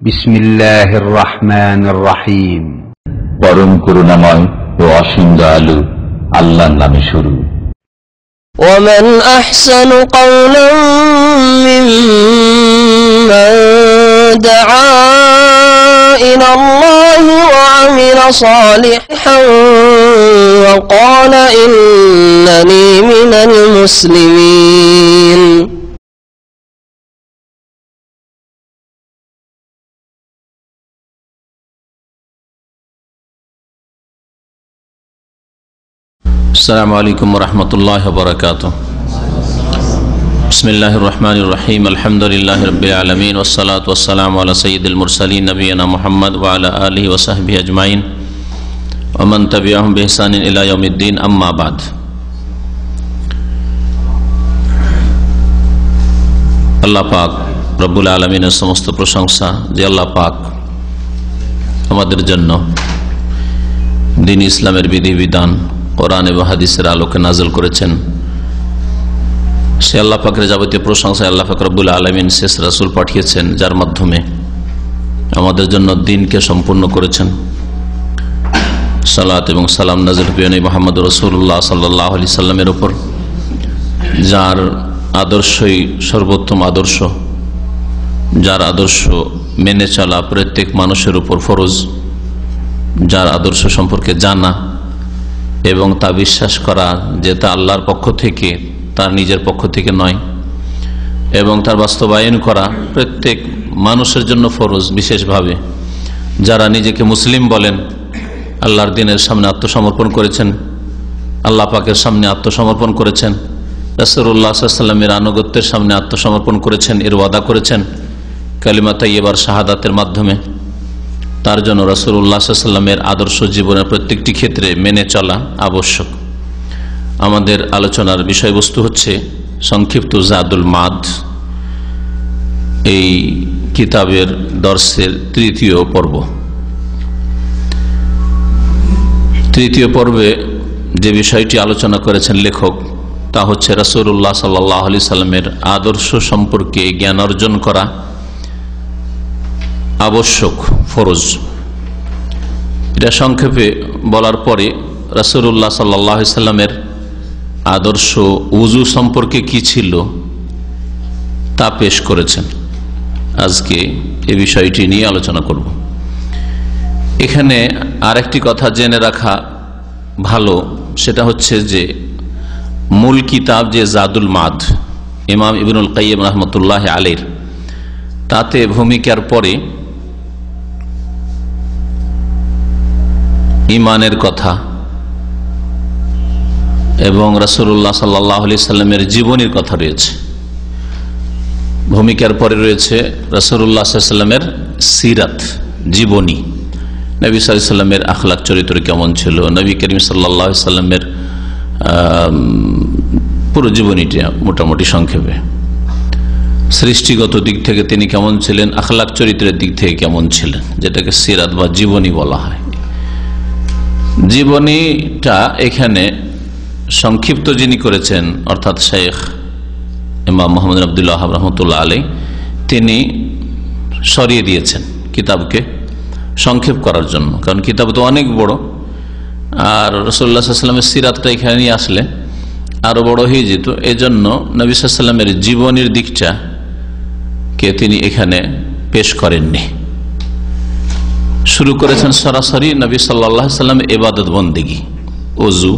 বিসমিল্লাহির রহমানির রহিম। পরম করুণাময় ও অসীম দয়ালু আল্লাহর নামে শুরু। ومن أحسن قولا ممن دعا إلى الله وعمل صالحا وقال إنني من المسلمين। আসসালামু আলাইকুম ওয়া রাহমাতুল্লাহি ওয়া বারাকাতুহু। বিসমিল্লাহির রহমানির রহিম। আলহামদুলিল্লাহি রাব্বিল আলামিন ওয়াস সালাতু ওয়াস সালামু আলা সাইয়্যিদিল মুরসালিন নবিয়িনা মুহাম্মদ ওয়া আলা আলিহি ওয়া সাহবিহি আজমাইন ওয়া মান তাবিআহুম বিইহসানিন ইলা ইয়াউমিদ্দিন, আম্মা বাদ। আল্লাহ পাক রব্বুল আলামিনের সমস্ত প্রশংসা যে আল্লাহ পাক আমাদের জন্য দ্বীন ইসলামের বিধিবিধান কোরআন এবং হাদিসের আলোকে নাযিল করেছেন। সে আল্লাহ পাকের যাবতীয় প্রশংসা। আল্লাহ পাক রব্বুল আলামিন শেষ রাসূল পাঠিয়েছেন, যার মাধ্যমে আমাদের জন্য দ্বীনকে সম্পূর্ণ করেছেন। সালাত এবং সালাম নাযিল নবী মুহাম্মদ রাসূলুল্লাহ সাল্লাল্লাহু আলাইহি সাল্লামের উপর, যার আদর্শই সর্বোত্তম আদর্শ, যার আদর্শ মেনে চলা প্রত্যেক মানুষের উপর ফরজ, যার আদর্শ সম্পর্কে জানা এবং তা বিশ্বাস করা যে তা আল্লাহর পক্ষ থেকে, তার নিজের পক্ষ থেকে নয়, এবং তার বাস্তবায়ন করা প্রত্যেক মানুষের জন্য ফরজ। বিশেষভাবে যারা নিজেকে মুসলিম বলেন, আল্লাহর দ্বীনের সামনে আত্মসমর্পণ করেছেন, আল্লাহ পাকের সামনে আত্মসমর্পণ করেছেন, রাসূলুল্লাহ সাল্লাল্লাহু আলাইহি ওয়াসাল্লামের আনুগত্যের সামনে আত্মসমর্পণ করেছেন, এর ওয়াদা করেছেন কালিমা তাইয়্যিবার শাহাদাতের মাধ্যমে, তার জন্য রাসূলুল্লাহ সাল্লাল্লাহু আলাইহি ওয়াসাল্লামের আদর্শ জীবনের প্রত্যেকটি ক্ষেত্রে মেনে চলা আবশ্যক। আমাদের আলোচনার বিষয়বস্তু হচ্ছে সংক্ষিপ্ত জাদুল মাদ, এই কিতাবের দর্সের তৃতীয় পর্ব। তৃতীয় পর্বে যে বিষয়টি আলোচনা করেছেন লেখক, তা হচ্ছে রাসূলুল্লাহ সাল্লাল্লাহু আলাইহি ওয়াসাল্লামের আদর্শ সম্পর্কে জ্ঞান অর্জন করা আবশ্যক, ফরজ। এটা সংক্ষেপে বলার পরে রাসূলুল্লাহ সাল্লাল্লাহু আলাইহি ওয়াসাল্লামের আদর্শ উযু সম্পর্কে কি ছিল তা পেশ করেছেন। আজকে এই বিষয়টি নিয়ে আলোচনা করব। এখানে আরেকটি কথা জেনে রাখা ভালো, সেটা হচ্ছে যে মূল কিতাব যে জাদুল মাদ, ইমাম ইবনুল কাইয়্যিম রাহমাতুল্লাহি আলাইহির, তাতে ভূমিকার পরে ঈমানের কথা এবং রাসূলুল্লাহ সাল্লাল্লাহু আলাইহি সাল্লামের জীবনীর কথা রয়েছে। ভূমিকার পরে রয়েছে রাসূলুল্লাহ সাল্লাল্লাহু আলাইহি সাল্লামের সিরাত, জীবনী, নবী সাল্লাল্লাহু আলাইহি সাল্লামের আখলাক চরিত্র কেমন ছিল, নবী করিম সাল্লাল্লাহু আলাইহি সাল্লামের পুরো জীবনীটা মোটামুটি সংক্ষেপে, সৃষ্টিগত দিক থেকে তিনি কেমন ছিলেন, আখলাক চরিত্রের দিক থেকে কেমন ছিলেন, যেটাকে সিরাত বা জীবনী বলা হয়। জীবনীটা এখানে সংক্ষিপ্ত যিনি করেছেন, অর্থাৎ শেখ ইমাম মুহাম্মদ ইবনে আব্দুল ওয়াহাব রাহমাতুল্লাহ আলাইহি, তিনি সরিয়ে দিয়েছেন কিতাবকে সংক্ষেপ করার জন্য, কারণ কিতাব তো অনেক বড়, আর রাসূলুল্লাহ সাল্লাল্লাহু আলাইহি ওয়াসাল্লামের সিরাতটা এখানে নিয়ে আসলে আরো বড় হয়ে যেত। এজন্য নবী সাল্লাল্লাহু আলাইহি ওয়াসাল্লামের জীবনের দিকটা কে তিনি এখানে পেশ করেননি। শুরু করেছেন সরাসরি নবী সাল্লাল্লাহু আলাইহি ওয়াসাল্লাম ইবাদত বন্দেগী, ওযু,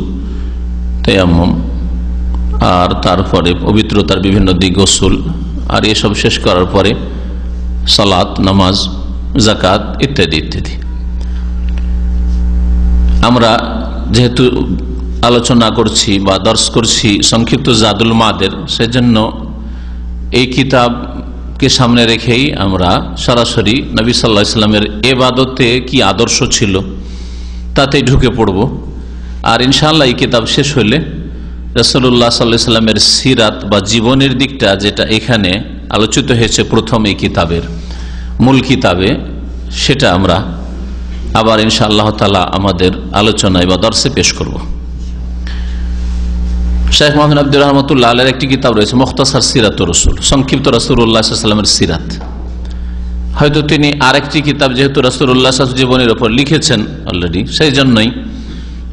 তায়াম্মুম, আর তারপরে পবিত্রতার বিভিন্ন দিক, গোসল, আর এসব শেষ করার পরে সালাত, নামাজ, যাকাত ইত্যাদি ইত্যাদি। আমরা যেহেতু আলোচনা করছি বা দর্শ করছি সংক্ষিপ্ত জাদুল মাদের, সেজন্য এই কিতাবকে সামনে রেখেই আমরা সরাসরি নবী সাল্লাল্লাহু আলাইহি ওয়াসাল্লামের ইবাদতে কি আদর্শ ছিল তাতেই ঢুকে পড়ব। আর ইনশাআল্লাহ এই কিতাব শেষ হলে রাসূলুল্লাহ সাল্লাল্লাহু আলাইহি ওয়াসাল্লামের সিরাত বা জীবনের দিকটা, যেটা এখানে আলোচিত হয়েছে প্রথম এই কিতাবের মূল কিতাবে, সেটা আমরা আবার ইনশাআল্লাহ তাআলা আমাদের আলোচনায় বা দর্শে পেশ করব। শেখ মুহাম্মদ আব্দুর রহমতুল্লাহ আলাইহির একটি কিতাব রয়েছে মুখতাসার সিরাতুর রাসূল, সংক্ষিপ্ত রাসূলুল্লাহ সাল্লাল্লাহু আলাইহি ওয়াসাল্লামের সিরাত। হয়তো তিনি আরেকটি কিতাব যেহেতু রাসূলুল্লাহ জীবনের উপর লিখেছেন অলরেডি, সেই জন্যই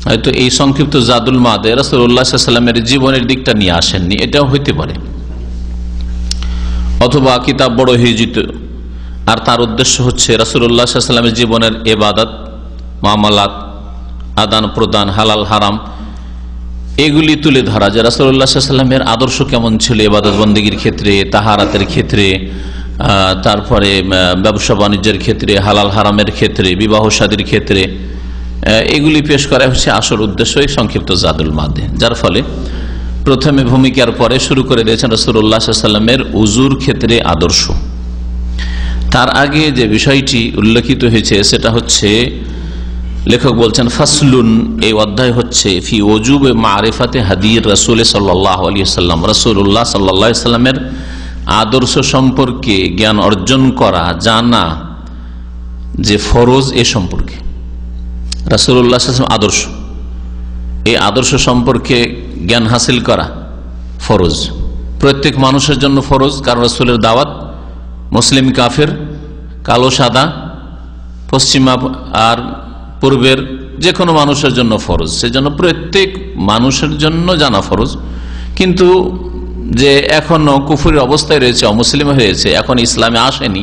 হয়তো এই সংক্ষিপ্ত জাদুল মাদে রাসূলুল্লাহ সাল্লাল্লাহু আলাইহি ওয়াসাল্লামের জীবনের দিকটা নিয়ে আসেননি, এটাও হইতে পারে। অথবা কিতাব বড় হয়ে যেত আর তার উদ্দেশ্য হচ্ছে রাসূলুল্লাহ সাল্লাল্লাহু আলাইহি ওয়াসাল্লামের জীবনের ইবাদত, মামলাত, আদান প্রদান, হালাল হারাম এগুলি তুলে ধরা, যে রাসূলুল্লাহ সাল্লাল্লাহু আলাইহি ওয়াসাল্লামের আদর্শ কেমন ছিল ইবাদত বন্দেগীর ক্ষেত্রে, তাহারাতের ক্ষেত্রে, তারপরে ব্যবসা বাণিজ্যের ক্ষেত্রে, হালাল হারামের ক্ষেত্রে, বিবাহ শাদীর ক্ষেত্রে, এগুলি পেশ করা হচ্ছে আসল উদ্দেশ্য এই সংক্ষিপ্ত জাদুল মাদে। যার ফলে প্রথমে ভূমিকার পরে শুরু করে দিয়েছেন রাসূলুল্লাহ সাল্লাল্লাহু আলাইহি ওয়াসাল্লামের উজুর ক্ষেত্রে আদর্শ। তার আগে যে বিষয়টি উল্লেখিত হয়েছে সেটা হচ্ছে, লেখক বলছেন ফাসলুন, এই অধ্যায় হচ্ছে ফি ওজুবে মারিফাতে হাদির রাসূল সাল্লাল্লাহু আলাইহি ওয়াসাল্লাম, রাসূলুল্লাহ সাল্লাল্লাহু আলাইহি ওয়াসাল্লামের আদর্শ সম্পর্কে জ্ঞান অর্জন করা, জানা যে ফরজ এ সম্পর্কে। রাসূলুল্লাহ সাল্লাল্লাহু আলাইহি ওয়াসাল্লাম আদর্শ, এই আদর্শ সম্পর্কে জ্ঞান হাসিল করা ফরজ, প্রত্যেক মানুষের জন্য ফরজ। কারণ রাসূলের দাওয়াত মুসলিম কাফের, কালো সাদা, পশ্চিমা আর পূর্বের যে কোনো মানুষের জন্য ফরজ, সেজন্য প্রত্যেক মানুষের জন্য জানা ফরজ। কিন্তু যে এখনো কুফরের অবস্থায় রয়েছে, অমুসলিম হয়েছে, এখন ইসলামে আসেনি,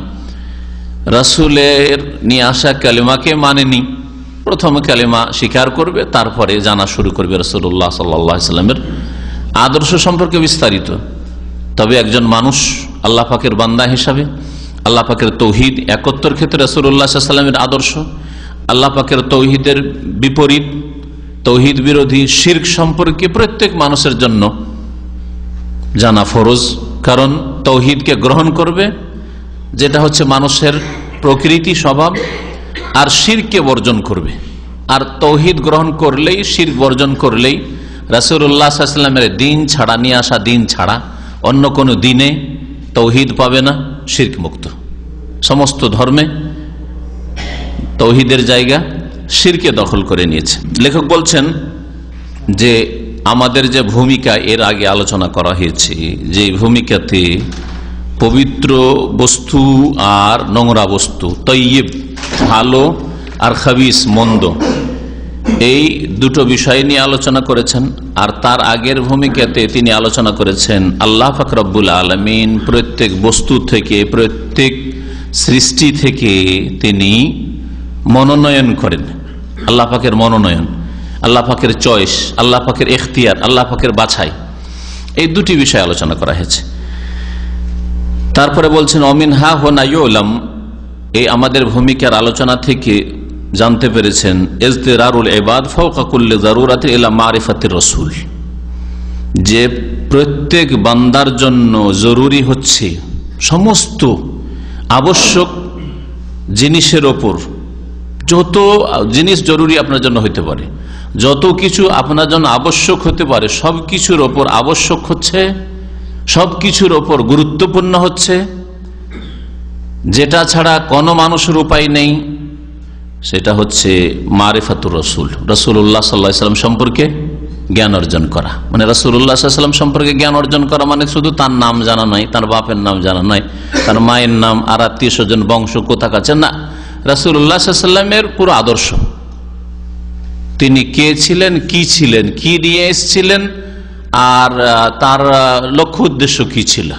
রাসূলের নিয়ে আসা কালেমাকে মানেনি, প্রথম কালেমা স্বীকার করবে, তারপরে জানা শুরু করবে রাসূলুল্লাহ সাল্লাল্লাহু আলাইহি ওয়াসাল্লামের আদর্শ সম্পর্কে বিস্তারিত। তবে একজন মানুষ আল্লাহ পাকের বান্দা হিসাবে আল্লাহ পাকের তৌহিদ একত্বর ক্ষেত্রে রাসূলুল্লাহ সাল্লাল্লাহু আলাইহি ওয়াসাল্লামের আদর্শ, আল্লাহ পাকের তৌহিদের বিপরীত, তৌহিদ বিরোধী শিরক সম্পর্কে প্রত্যেক মানুষের জন্য জানা ফরজ। কারণ তৌহিদকে গ্রহণ করবে, যেটা হচ্ছে মানুষের প্রকৃতি স্বভাব, আর শিরককে বর্জন করবে। আর তৌহিদ গ্রহণ করলেই, শিরক বর্জন করলেই রাসূলুল্লাহ সাল্লাল্লাহু আলাইহি ওয়াসাল্লামের দিন ছাড়া, নিয়ে আসা দিন ছাড়া অন্য কোনো দিনে তৌহিদ পাবে না, শিরক মুক্ত। সমস্ত ধর্মে তৌহিদের জায়গা শিরকে দখল করে নিয়েছে। লেখক বলছেন যে আমাদের যে ভূমিকা এর আগে আলোচনা করা হয়েছে, যে ভূমিকাতে পবিত্র বস্তু আর নোংরা বস্তু, তৈয়ব ভালো আর খাবিস মন্দ, এই দুটো বিষয় নিয়ে আলোচনা করেছেন। আর তার আগের ভূমিকাতে তিনি আলোচনা করেছেন আল্লাহ পাক রব্বুল আলামিন প্রত্যেক বস্তু থেকে, প্রত্যেক সৃষ্টি থেকে তিনি মনোনয়ন করেন। আল্লাহ পাকের মনোনয়ন, আল্লাহ পাকের চয়েস, আল্লাহ পাকের এখতিয়ার, আল্লাহ পাকের বাছাই, এই দুটি বিষয় আলোচনা করা হয়েছে। তারপরে বলছেন অমিনহা হোনা ইউলাম, এই আমাদের ভূমিকার আলোচনা থেকে জানতে পেরেছেন ইজতিরারুল ইবাদ ফাওকা কুল্লি যারুরাতি ইলা মারিফাতির রাসূল, যে প্রত্যেক বান্দার জন্য জরুরি হচ্ছে সমস্ত আবশ্যক জিনিসের ওপর, যত জিনিস জরুরি আপনার জন্য হইতে পারে, যত কিছু আপনার জন্য আবশ্যক হতে পারে, সব কিছুর ওপর আবশ্যক হচ্ছে, সব কিছুর ওপর গুরুত্বপূর্ণ হচ্ছে, যেটা ছাড়া কোনো মানুষের উপায় নেই, সেটা হচ্ছে মারিফাতুর রাসূল, রাসূলুল্লাহ সাল্লাল্লাহু আলাইহি ওয়াসাল্লাম সম্পর্কে জ্ঞান অর্জন করা। মানে রাসূলুল্লাহ সাল্লাল্লাহু আলাইহি ওয়াসাল্লাম সম্পর্কে জ্ঞান অর্জন করা মানে শুধু তার নাম জানা নয়, তার বাপের নাম জানা নয়, তার মায়ের নাম, আর আত্মীয় স্বজন, বংশ কোথা কাছে না, রাসূলুল্লাহ সাল্লাল্লাহু আলাইহি ওয়াসাল্লামের পুরো আদর্শ, তিনি কে ছিলেন, কি ছিলেন, কি নিয়ে এসেছিলেন, আর তার লক্ষ্য উদ্দেশ্য কি ছিল,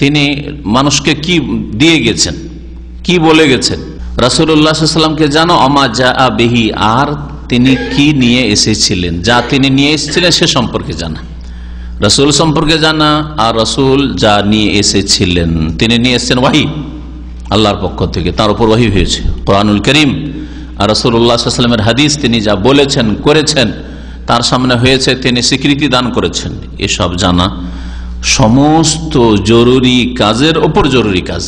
তিনি মানুষকে কি দিয়ে গেছেন, কি বলে গেছেন। রাসূলুল্লাহ সাল্লাল্লাহু আলাইহি ওয়াসাল্লামকে জানো, আমা জাআ বিহি, আর তিনি কি নিয়ে এসেছিলেন, যা তিনি নিয়ে এসেছিলেন সে সম্পর্কে জানা, রাসূল সম্পর্কে জানা, আর রাসূল যা নিয়ে এসেছিলেন, তিনি নিয়ে এসেছেন ওয়াহী আল্লাহর পক্ষ থেকে, তার উপর ওয়াহী হয়েছে কোরআনুল কারীম, আর রাসূলুল্লাহ সাল্লাল্লাহু আলাইহি ওয়াসাল্লামের হাদিস, তিনি যা বলেছেন করেছেন, তার সামনে হয়েছে, তিনি স্বীকৃতি দান করেছেন, এসব জানা সমস্ত জরুরি কাজের ওপর জরুরি কাজ।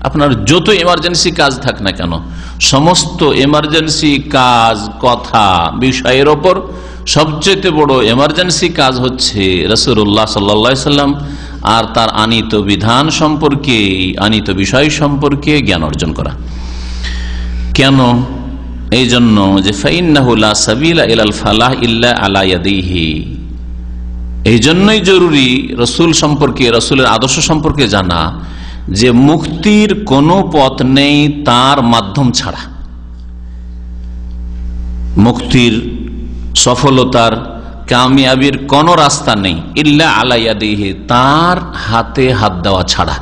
আপনার যত এমার্জেন্সি কাজ থাক না কেন, সমস্ত এমার্জেন্সি কাজ, কথা, বিষয়ের ওপর সবচেয়ে বড় এমার্জেন্সি কাজ হচ্ছে রাসূলুল্লাহ সাল্লাল্লাহু আলাইহি ওয়াসাল্লাম আর তার আনিত বিধান সম্পর্কে, আনিত বিষয় সম্পর্কে জ্ঞান অর্জন করা। কেন? এই জন্য যে ফাইন্নাহু লা সাবিলা ইলাল ফালাহ ইল্লা আলা ইয়াদিহি, এই জন্যই জরুরি রসুল সম্পর্কে, রসুলের আদর্শ সম্পর্কে জানা, যে মুক্তির কোনো পথ নেই তার মাধ্যম ছাড়া, মুক্তির সফলতার কামিয়াবির কোন রাস্তা নেই ইল্লা আলা ইয়াদিহি, তার হাতে হাত দেওয়া ছাড়া,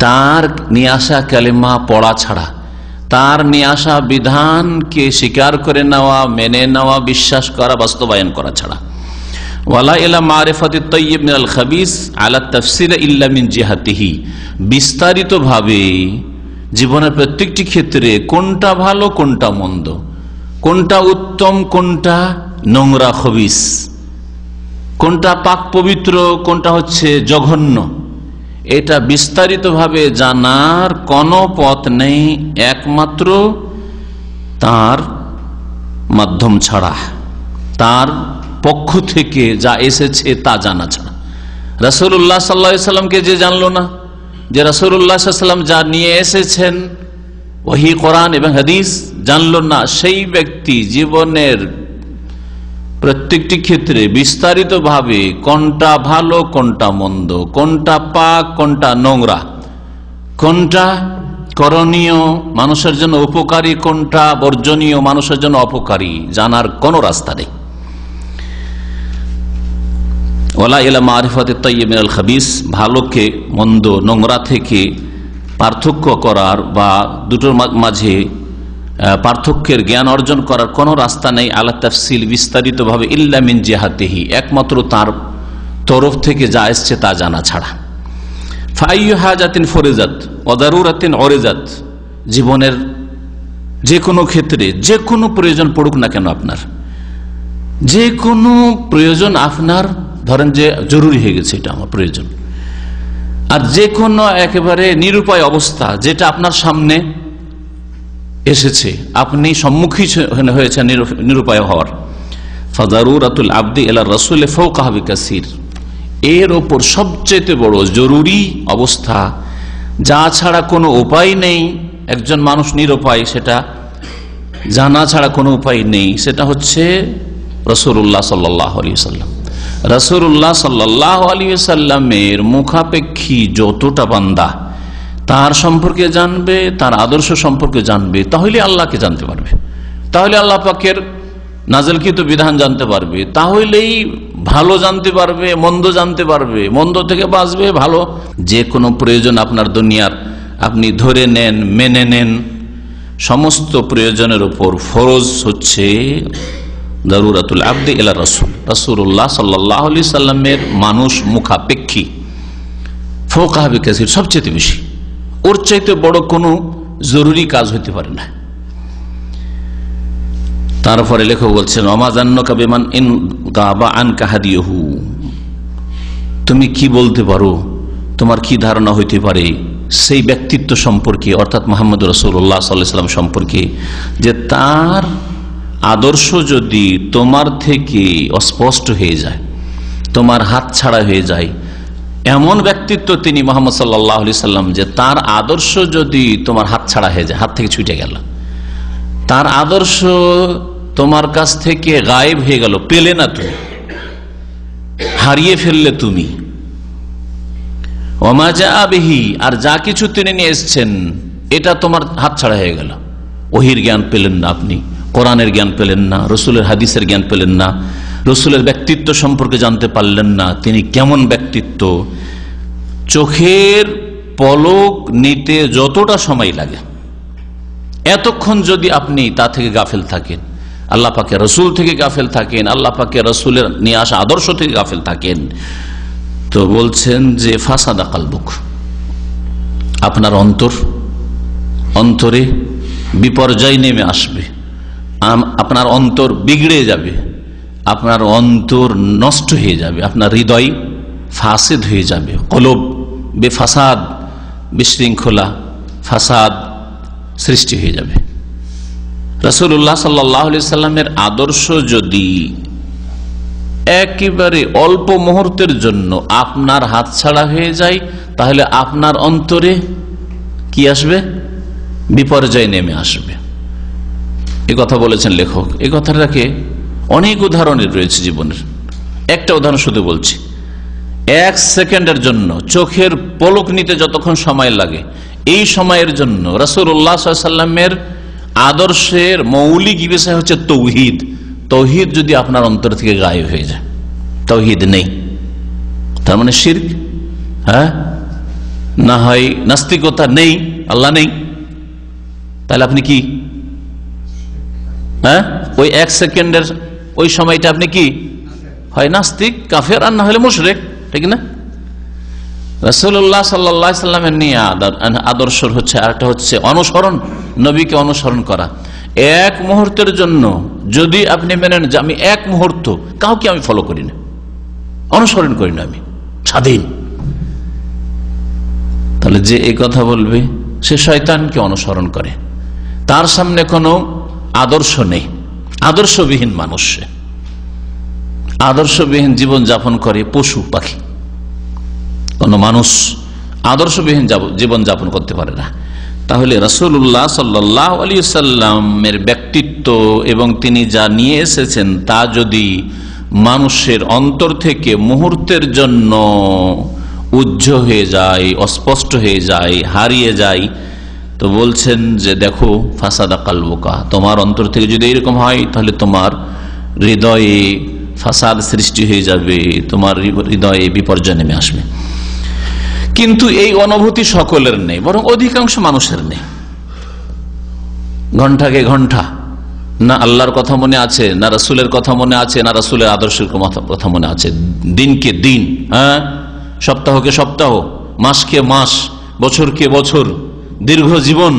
তার নিয়ে আসা কালেমা পড়া ছাড়া, তার নিয়ে আসা বিধানকে স্বীকার করে নেওয়া, মেনে নেওয়া, বিশ্বাস করা, বাস্তবায়ন করা ছাড়া। ওয়ালা ইলা মারিফাতিত তাইয়্যিব মিনাল খাবিস আলা তাফসির ইল্লা মিন জিহাতিহি, বিস্তারিতভাবে জীবনের প্রত্যেকটি ক্ষেত্রে কোনটা ভালো কোনটা মন্দ, কোনটা উত্তম কোনটা নোংরা খবিস, কোনটা পাক পবিত্র কোনটা হচ্ছে জঘন্য, এটা বিস্তারিতভাবে জানার কোনো পথ নেই একমাত্র তার মাধ্যম ছাড়া, তার পক্ষ থেকে যা এসেছে তা জানা ছাড়া। রাসূলুল্লাহ সাল্লাল্লাহু আলাইহি সাল্লামকে যে জানলো না, যে রাসূলুল্লাহ সাল্লাল্লাহু আলাইহি সাল্লাম যা নিয়ে এসেছেন ওহী কোরআন এবং হাদিস জানলো না, সেই ব্যক্তি জীবনের প্রত্যেকটি ক্ষেত্রে বিস্তারিতভাবে কোনটা ভালো কোনটা মন্দ, কোনটা পাক কোনটা নোংরা, কোনটা করণীয় মানুষের জন্য উপকারী, কোনটা বর্জনীয় মানুষের জন্য অপকারী, জানার কোনো রাস্তা নেই। ওয়ালা ইলা মারিফাতিত তাইয়্যিব মিনাল খাবিস, ভালোকে মন্দ নোংরা থেকে পার্থক্য করার বা দুটোর মাঝে পার্থক্যের জ্ঞান অর্জন করার কোন রাস্তা নেই আলা তাফসিল, বিস্তারিতভাবে ইল্লা মিন জিহাতিহি, একমাত্র তার তরফ থেকে যা এসছে তা জানা ছাড়া। ফাইয়ু হাজাতিন ফরিজাত ওয়া দারুরাতিন উরিজাত, জীবনের যে কোনো ক্ষেত্রে যে কোনো প্রয়োজন পড়ুক না কেন, আপনার যে কোনো প্রয়োজন আপনার ধরেন যে জরুরি হয়ে গেছে, এটা আমার প্রয়োজন, আর যে কোনো একেবারে নিরুপায় অবস্থা যেটা আপনার সামনে এসেছে, আপনি সম্মুখীন হয়েছেন নিরুপায় হওয়ার, ফাদারুরাতুল আবদি ইলা রাসূল ফাওকা বিকাসির, এর ওপর সবচেয়ে বড় জরুরি অবস্থা যা ছাড়া কোনো উপায় নেই, একজন মানুষ নিরুপায়, সেটা জানা ছাড়া কোনো উপায় নেই, সেটা হচ্ছে রাসূলুল্লাহ সাল্লাল্লাহু আলাইহি ওয়াসাল্লাম। রাসূলুল্লাহ সাল্লাল্লাহু আলাইহি ওয়াসাল্লামের মুখাপেক্ষী যতটা বান্দা তার সম্পর্কে জানবে, তার আদর্শ সম্পর্কে জানবে, তাহলে আল্লাহকে জানতে পারবে, তাহলে আল্লাহ পাকের নাযিলকৃত বিধান জানতে পারবে, তাহলেই ভালো জানতে পারবে, মন্দ জানতে পারবে, মন্দ থেকে বাঁচবে, ভালো। যে কোনো প্রয়োজন আপনার দুনিয়ার আপনি ধরে নেন, মেনে নেন, সমস্ত প্রয়োজনের উপর ফরজ হচ্ছে দারুরাতুল আবদি ইলা রাসূল, রাসূলুল্লাহ সাল্লাল্লাহু আলাইহি সাল্লামের মানুষ মুখাপেক্ষী, ফাওকা বিকাসির, সবচেয়ে বেশি, ওর চাইতে বড় কোনো জরুরি কাজ হতে পারে না। তারপরে লেখক বলছেন ওমা জান্নাকা বিমান ইন গাবা আনকা হাদিয়ুহু, তুমি কি বলতে পারো, তোমার কি ধারণা হইতে পারে সেই ব্যক্তিত্ব সম্পর্কে, অর্থাৎ মুহাম্মদ রাসূলুল্লাহ সাল্লাল্লাহু আলাইহি ওয়াসাল্লাম সম্পর্কে, যে তার আদর্শ যদি তোমার থেকে অস্পষ্ট হয়ে যায়, তোমার হাত ছাড়া হয়ে যায়, এমন ব্যক্তিত্ব তিনি মুহাম্মদ সাল্লাল্লাহু আলাইহি সাল্লাম যে তার আদর্শ যদি তোমার হাত ছাড়া হয়ে যায়, হাত থেকে ছুটে গেল, তার আদর্শ তোমার কাছ থেকে গায়েব হয়ে গেল, পেলে না তুমি, হারিয়ে ফেললে তুমি, ওমা জাআ বিহি, আর যা কিছু তিনি নিয়ে এসেছেন এটা তোমার হাত ছাড়া হয়ে গেল, ওহির জ্ঞান পেলেন না আপনি, কোরআনের জ্ঞান পেলেন না, রসুলের হাদিসের জ্ঞান পেলেন না, রসুলের ব্যক্তিত্ব সম্পর্কে জানতে পারলেন না, তিনি কেমন ব্যক্তিত্ব, চোখের পলক নিতে যতটা সময় লাগে এতক্ষণ যদি আপনি তা থেকে গাফেল থাকেন, আল্লাহ পাকের রসুল থেকে গাফেল থাকেন, আল্লাহ পাকের রসুলের নিয়ে আসা আদর্শ থেকে গাফেল থাকেন, তো বলছেন যে ফাসাদা কালবুক, আপনার অন্তরে বিপর্যয় নেমে আসবে, আপনার অন্তর বিগড়ে যাবে, আপনার অন্তর নষ্ট হয়ে যাবে, আপনার হৃদয় ফাসিদ হয়ে যাবে, কলব বেফাসাদ, বিশৃঙ্খলা, ফাসাদ সৃষ্টি হয়ে যাবে। রাসূলুল্লাহ সাল্লাল্লাহু আলাইহি সাল্লামের আদর্শ যদি একেবারে অল্প মুহূর্তের জন্য আপনার হাতছাড়া হয়ে যায়, তাহলে আপনার অন্তরে কি আসবে? বিপর্যয় নেমে আসবে। এই কথা বলেছেন লেখক। এই কথাটাকে অনেক উদাহরণের রয়েছে জীবনের, একটা উদাহরণ শুধু বলছি। এক সেকেন্ডের জন্য, চোখের পলক নিতে যতক্ষণ সময় লাগে, এই সময়ের জন্য রাসূলুল্লাহ সাল্লাল্লাহু আলাইহি ওয়াসাল্লামের আদর্শের মৌলিক বিষয় হচ্ছে তৌহিদ। তৌহিদ যদি আপনার অন্তর থেকে গায়েব হয়ে যায়, তৌহিদ নেই, তার মানে শিরক, না হয় নাস্তিকতা, নেই, আল্লাহ নেই, তাহলে আপনি কি ওই এক সেকেন্ডের ওই সময়টা আপনি কি হয় নাস্তিক, কাফের, আর না হলে মুশরিক, ঠিক না? রাসূলুল্লাহ সাল্লাল্লাহু আলাইহি ওয়াসাল্লামের নিয়ে আদর্শ হচ্ছে, আরেকটা হচ্ছে অনুসরণ, নবীকে অনুসরণ করা। এক মুহূর্তের জন্য যদি আপনি মেনে নেন যে আমি এক মুহূর্ত কাউকে আমি ফলো করি না, অনুসরণ করি না, আমি স্বাধীন, তাহলে যে এই কথা বলবে সে শয়তানকে অনুসরণ করে, তার সামনে কোনো আদর্শ নেই, আদর্শবিহীন মানুষ, আদর্শবিহীন জীবন যাপন করে পশু পাখি। কোন মানুষ আদর্শবিহীন জীবন যাপন করতে পারে না। তাহলে রাসূলুল্লাহ সাল্লাল্লাহু আলাইহি ওয়াসাল্লামের ব্যক্তিত্ব এবং তিনি যা নিয়ে এসেছেন তা যদি মানুষের অন্তর থেকে মুহূর্তের জন্য উজ্জ্বল হয়ে যায়, অস্পষ্ট হয়ে যায়, হারিয়ে যায়, তো বলছেন যে দেখো ফাসাদা কালবুকা, তোমার অন্তর থেকে যদি এরকম হয় তাহলে তোমার হৃদয়ে ফাসাদ সৃষ্টি হয়ে যাবে, তোমার হৃদয়ে বিপর্যয় নেমে আসবে। কিন্তু এই অনুভূতি সকলের নেই, বরং অধিকাংশ মানুষের নেই। ঘন্টাকে ঘন্টা না আল্লাহর কথা মনে আছে, না রাসূলের কথা মনে আছে, না রাসূলের আদর্শের কথা মনে আছে। দিনকে দিন, সপ্তাহকে সপ্তাহ, মাসকে মাস, বছরকে বছর, দীর্ঘ জীবন,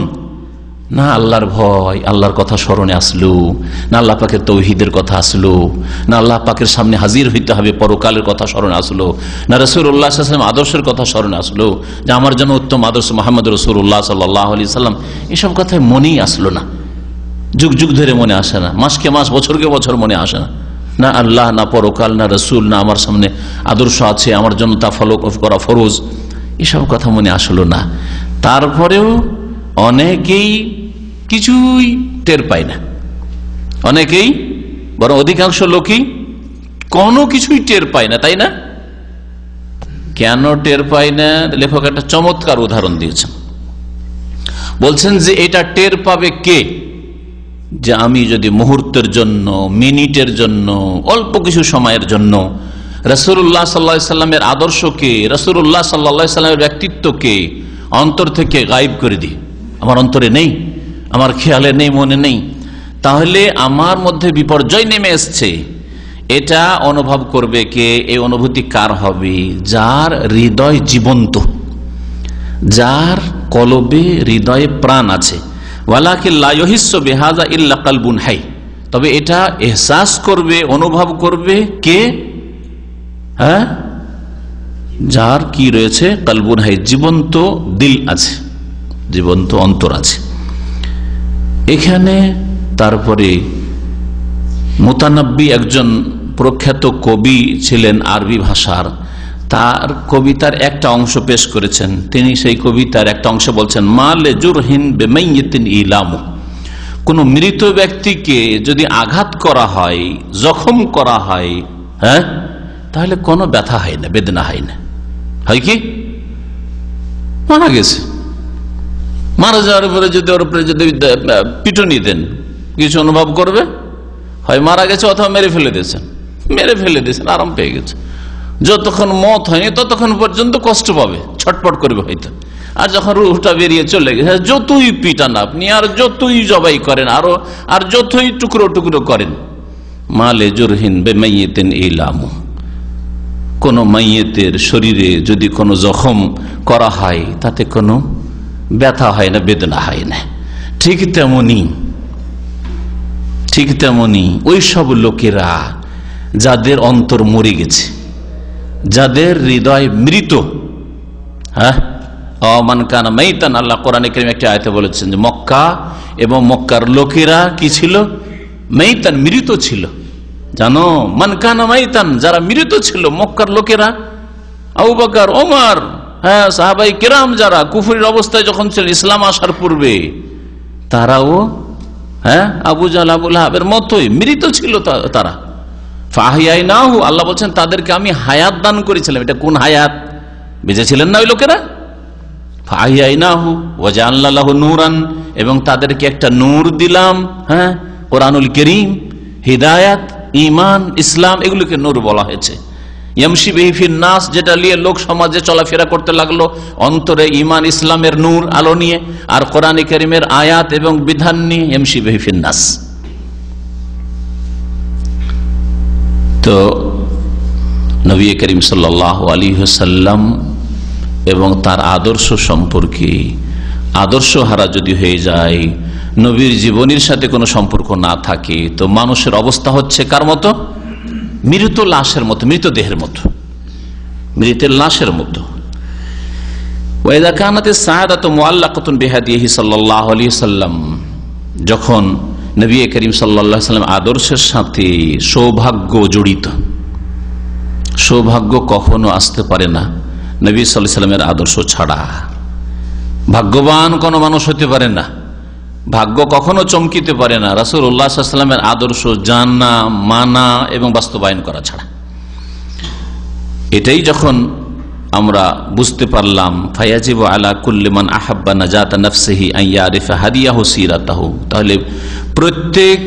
না আল্লাহর ভয়, আল্লাহর কথা স্মরণে আসলো, না আল্লাহ পাকের তৌহিদের কথা আসলো, না আল্লাহ পাকের সামনে হাজির হইতে হবে পরকালের কথা স্মরণে আসলো, না রাসূলুল্লাহ সাল্লাল্লাহু আলাইহি ওয়াসাল্লাম আদর্শের কথা স্মরণে আসলো, যে আমার জন্য উত্তম আদর্শ মুহাম্মদ রাসূলুল্লাহ সাল্লাল্লাহু আলাইহি ওয়াসাল্লাম, এসব কথাই মনেই আসলো না, যুগ যুগ ধরে মনে আসে না, মাসকে মাস, বছরকে বছর মনে আসে না, না আল্লাহ, না পরকাল, না রাসূল, না আমার সামনে আদর্শ আছে, আমার জন্য তা ফলো করা ফরজ, এসব কথা মনে আসলো না। তারপরেও অনেকেই কিছুই টের পায় না, অনেকেই, বরং অধিকাংশ লোকই কোনো কিছুই টের পায় না, তাই না? কেন টের পায় না? লেখক একটা চমৎকার উদাহরণ দিয়েছেন, বলছেন যে এটা টের পাবে কে? যে আমি যদি মুহূর্তের জন্য, মিনিটের জন্য, অল্প কিছু সময়ের জন্য রাসূলুল্লাহ সাল্লাল্লাহু আলাইহি ওয়াসাল্লামের আদর্শকে, রাসূলুল্লাহ সাল্লাল্লাহু আলাইহি ওয়াসাল্লামের ব্যক্তিত্বকে অন্তর থেকে গায়েব করে দিই, আমার অন্তরে নেই, আমার খেয়ালে নেই, মনে নেই, তাহলে আমার মধ্যে বিপর্যয় নেমে এসছে। এটা অনুভব করবে কে? এই অনুভূতি কার হবে? যার হৃদয় জীবন্ত, যার কলবে, হৃদয়ে প্রাণ আছে। ওয়ালাকিন লা ইহিসসু বিহাযা ইল্লা কালবুন হাই, তবে এটা এহসাস করবে, অনুভব করবে কে? যার কি রয়েছে? কালবুন হাই, জীবন্ত দিল আছে, জীবন্ত অন্তর আছে। এখানে তারপরে মুতানাব্বি একজন প্রখ্যাত কবি ছিলেন আরবি ভাষার, তার কবিতার একটা অংশ পেশ করেছেন। তিনি সেই কবিতার একটা অংশ বলছেন, মালে জুরহিন বিমাইয়িতিন ইলামু, কোন মৃত ব্যক্তিকে যদি আঘাত করা হয়, জখম করা হয়, তাহলে কোনো ব্যথা হয় না, বেদনা হয় না। হয় কি? মারা গেছে, মারা যাওয়ার পরে যদি ওর উপরে যদি পিটুনি দেন, কিছু অনুভব করবে? হয় মারা গেছে অথবা মেরে ফেলে দিয়েছেন, আরাম পেয়ে গেছে। যতক্ষণ মত হয়নি ততক্ষণ পর্যন্ত কষ্ট পাবে, ছটপট করবে হয়তো। আর যখন রুহটা বেরিয়ে চলে গেছে, যতই পিটান আপনি, আর যতই জবাই করেন, আর যতই টুকরো টুকরো করেন, মালে জুরহিন বিমাইয়িতিন ইলামু, কোন মাইয়েতের শরীরে যদি কোনো জখম করা হয় তাতে কোনো ব্যথা হয় না, বেদনা হয় না। ঠিক তেমনি ওই সব লোকেরা যাদের অন্তর মরে গেছে, যাদের হৃদয় মৃত, মান কানা মাইতান, আল্লাহ কোরআনে কারীমে একটি আয়াতে বলেছেন যে মক্কা এবং মক্কার লোকেরা কি ছিল? মাইতান, মৃত ছিল। জানো, মান কানা মাইতান, যারা মৃত ছিল মক্কার লোকেরা, আবু বকর, ওমর, সাহাবাই কেরাম যারা কুফরির অবস্থায় যখন ছিল, ইসলাম আসার পূর্বে, তারাও আবু জাহল, আবু লাহাবের মতোই মৃত ছিল তারা। ফাহিয়াইনাহু, আল্লাহ বলছেন তাদেরকে আমি হায়াত দান করেছিলাম। এটা কোন হায়াত? বেঁচে ছিলেন না ওই লোকেরা? ফাহিয়াইনাহু ওয়া জাআলনা লাহু নূরান, এবং তাদেরকে একটা নূর দিলাম। হ্যাঁ, কোরআনুল কারীম, হিদায়াত, ঈমান, ইসলাম, এগুলোকে নূর বলা হয়েছে। ইয়ামশি বিহি ফিন নাস, যেটা নিয়ে লোক সমাজে চলাফেরা করতে লাগলো, অন্তরে ঈমান ইসলামের নূর আলো নিয়ে, আর কোরআন কারীমের আয়াত এবং বিধান নিয়ে ইয়ামশি বিহি ফিন নাস। তো নবী করিম সাল্লাল্লাহু আলাইহি ওয়াসাল্লাম এবং তার আদর্শ সম্পর্কে, আদর্শ হারা যদি হয়ে যায়, নবীর জীবনীর সাথে কোনো সম্পর্ক না থাকে, তো মানুষের অবস্থা হচ্ছে কার মতো? মৃত লাশের মতো, মৃতদেহের মতো, মৃতের লাশের মতো। ওয়াইদা কানাত সাআদাতু মুআল্লাকাতুন বিহাদিহি সাল্লাল্লাহু আলাইহি ওয়াসাল্লাম, যখন নবী করিম সাল্লাল্লাহু আলাইহি ওয়াসাল্লাম আদর্শের সাথে সৌভাগ্য জড়িত, সৌভাগ্য কখনো আসতে পারে না নবী সাল্লাল্লাহু আলাইহি ওয়াসাল্লামের আদর্শ ছাড়া। ভাগ্যবান কোনো মানুষ হতে পারে না, ভাগ্য কখনো চমকিতে পারে না রাসূলুল্লাহ সাল্লাল্লাহু আলাইহি ওয়াসাল্লামের আদর্শ জানা, মানা এবং বাস্তবায়ন করা ছাড়া। এটাই যখন আমরা বুঝতে পারলাম, ফায়াজিবু আলা কুল্লি মান আহাব্বা নাজাতা নাফসিহি আন ইয়ারিফা হাদিয়াহু সিরাতাহু, তাহলে প্রত্যেক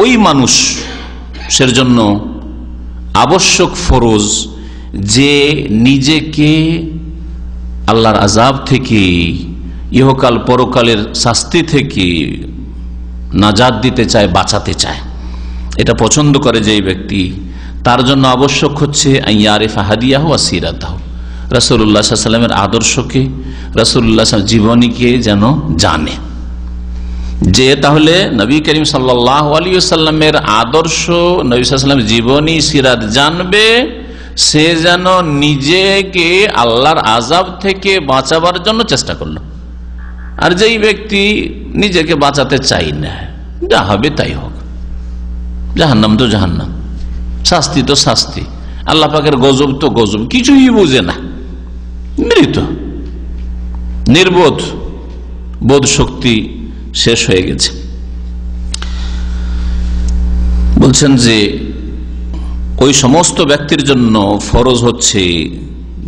ওই মানুষের জন্য আবশ্যক, ফরজ, যে নিজেকে আল্লাহর আযাব থেকে, ইহকাল পরকালের শাস্তি থেকে নাজাত দিতে চায়, বাঁচাতে চায়, এটা পছন্দ করে যে ব্যক্তি, তার জন্য আবশ্যক হচ্ছে আইয়ারিফা হাদিয়াহু ওয়া সিরাতাহু, রাসূলুল্লাহ সাল্লাল্লাহু আলাইহি ওয়াসাল্লামের আদর্শকে, রাসূলুল্লাহ জীবনীকে যেন জানে। যে তাহলে নবী করিম সাল্লাল্লাহু আলাইহি ওয়াসাল্লামের আদর্শ, নবী সাল্লাল্লাহু আলাইহি ওয়াসাল্লামের জীবনী, সিরাত জানবে, সে যেন নিজেকে আল্লাহর আযাব থেকে বাঁচাবার জন্য চেষ্টা করলো। আর যেই ব্যক্তি নিজেকে বাঁচাতে চাই না, যা হবে তাই হোক, জাহান্নাম তো জাহান্নাম, শাস্তি তো শাস্তি, আল্লাহ পাকের গজব তো গজব, কিছুই বুঝে না, মৃত, নির্বোধ, বোধ শক্তি শেষ হয়ে গেছে। বলছেন যে ওই সমস্ত ব্যক্তির জন্য ফরজ হচ্ছে,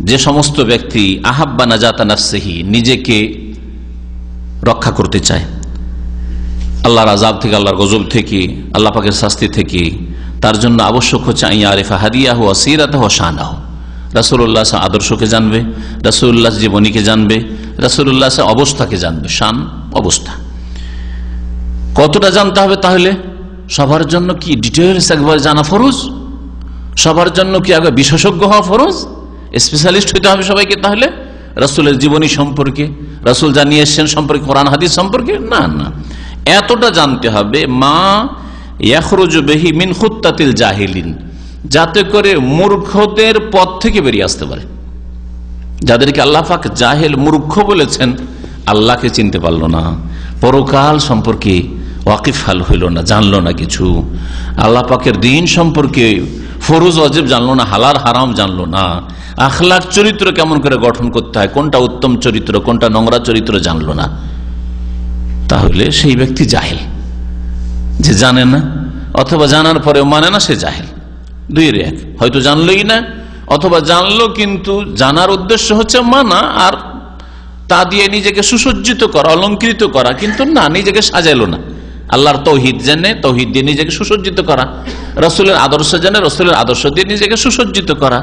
যে সমস্ত ব্যক্তি আহাব্বা নাজাতা নাফসিহি, নিজেকে রক্ষা করতে চায় আল্লাহর আযাব থেকে, আল্লাহর গজব থেকে, আল্লাহ পাকের শাস্তি থেকে, তার জন্য আবশ্যক হচ্ছে আইয়ারিফা হাদিয়াহু ওয়া সিরাতাহু ওয়া শানাহু, রাসূলুল্লাহ আদর্শকে জানবে, রাসূলুল্লাহ জীবনীকে জানবে, রাসূলুল্লাহ অবস্থাকে জানবে, শান, অবস্থা। কতটা জানতে হবে তাহলে? সবার জন্য কি ডিটেইলস একবার জানা ফরজ? সবার জন্য কি আগে বিশেষজ্ঞ হওয়া ফরজ? স্পেশালিস্ট হতে হবে সবাইকে তাহলে রাসূলের জীবনী সম্পর্কে, রাসূল জানিয়ে এসেছেন সম্পর্কে, কোরআন হাদিস সম্পর্কে? না না, এতটা জানতে হবে মা ইয়াখরুজু বিহি মিন খুত্তাতিল জাহিলিন, যাতে করে মূর্খদের পথ থেকে বেরিয়ে আসতে পারে। যাদেরকে আল্লাহ পাক জাহেল, মূর্খ বলেছেন, আল্লাহকে চিনতে পারলো না, পরকাল সম্পর্কে ওয়াকিফ হাল হইল না, জানলো না কিছু, আল্লাহ পাকের দিন সম্পর্কে ফরজ ওয়াজিব জানলো না, হালাল হারাম জানলো না, আখলাক চরিত্র কেমন করে গঠন করতে হয়, কোনটা উত্তম চরিত্র, কোনটা নোংরা চরিত্র জানলো না, তাহলে সেই ব্যক্তি জাহেল। যে জানে না অথবা জানার পরেও মানে না, সে জাহেল। দুইয়ের এক, হয়তো জানলোই না, অথবা জানলো কিন্তু জানার উদ্দেশ্য হচ্ছে মানা, আর তা দিয়ে নিজেকে সুসজ্জিত করা, অলঙ্কৃত করা, কিন্তু না, নিজেকে সাজাইলো না। আল্লাহর তৌহিদ জেনে, তৌহিদ দিয়ে নিজেকে সুসজ্জিত করা, রাসূলের আদর্শ জেনে, রাসূলের আদর্শ দিয়ে নিজেকে সুসজ্জিত করা,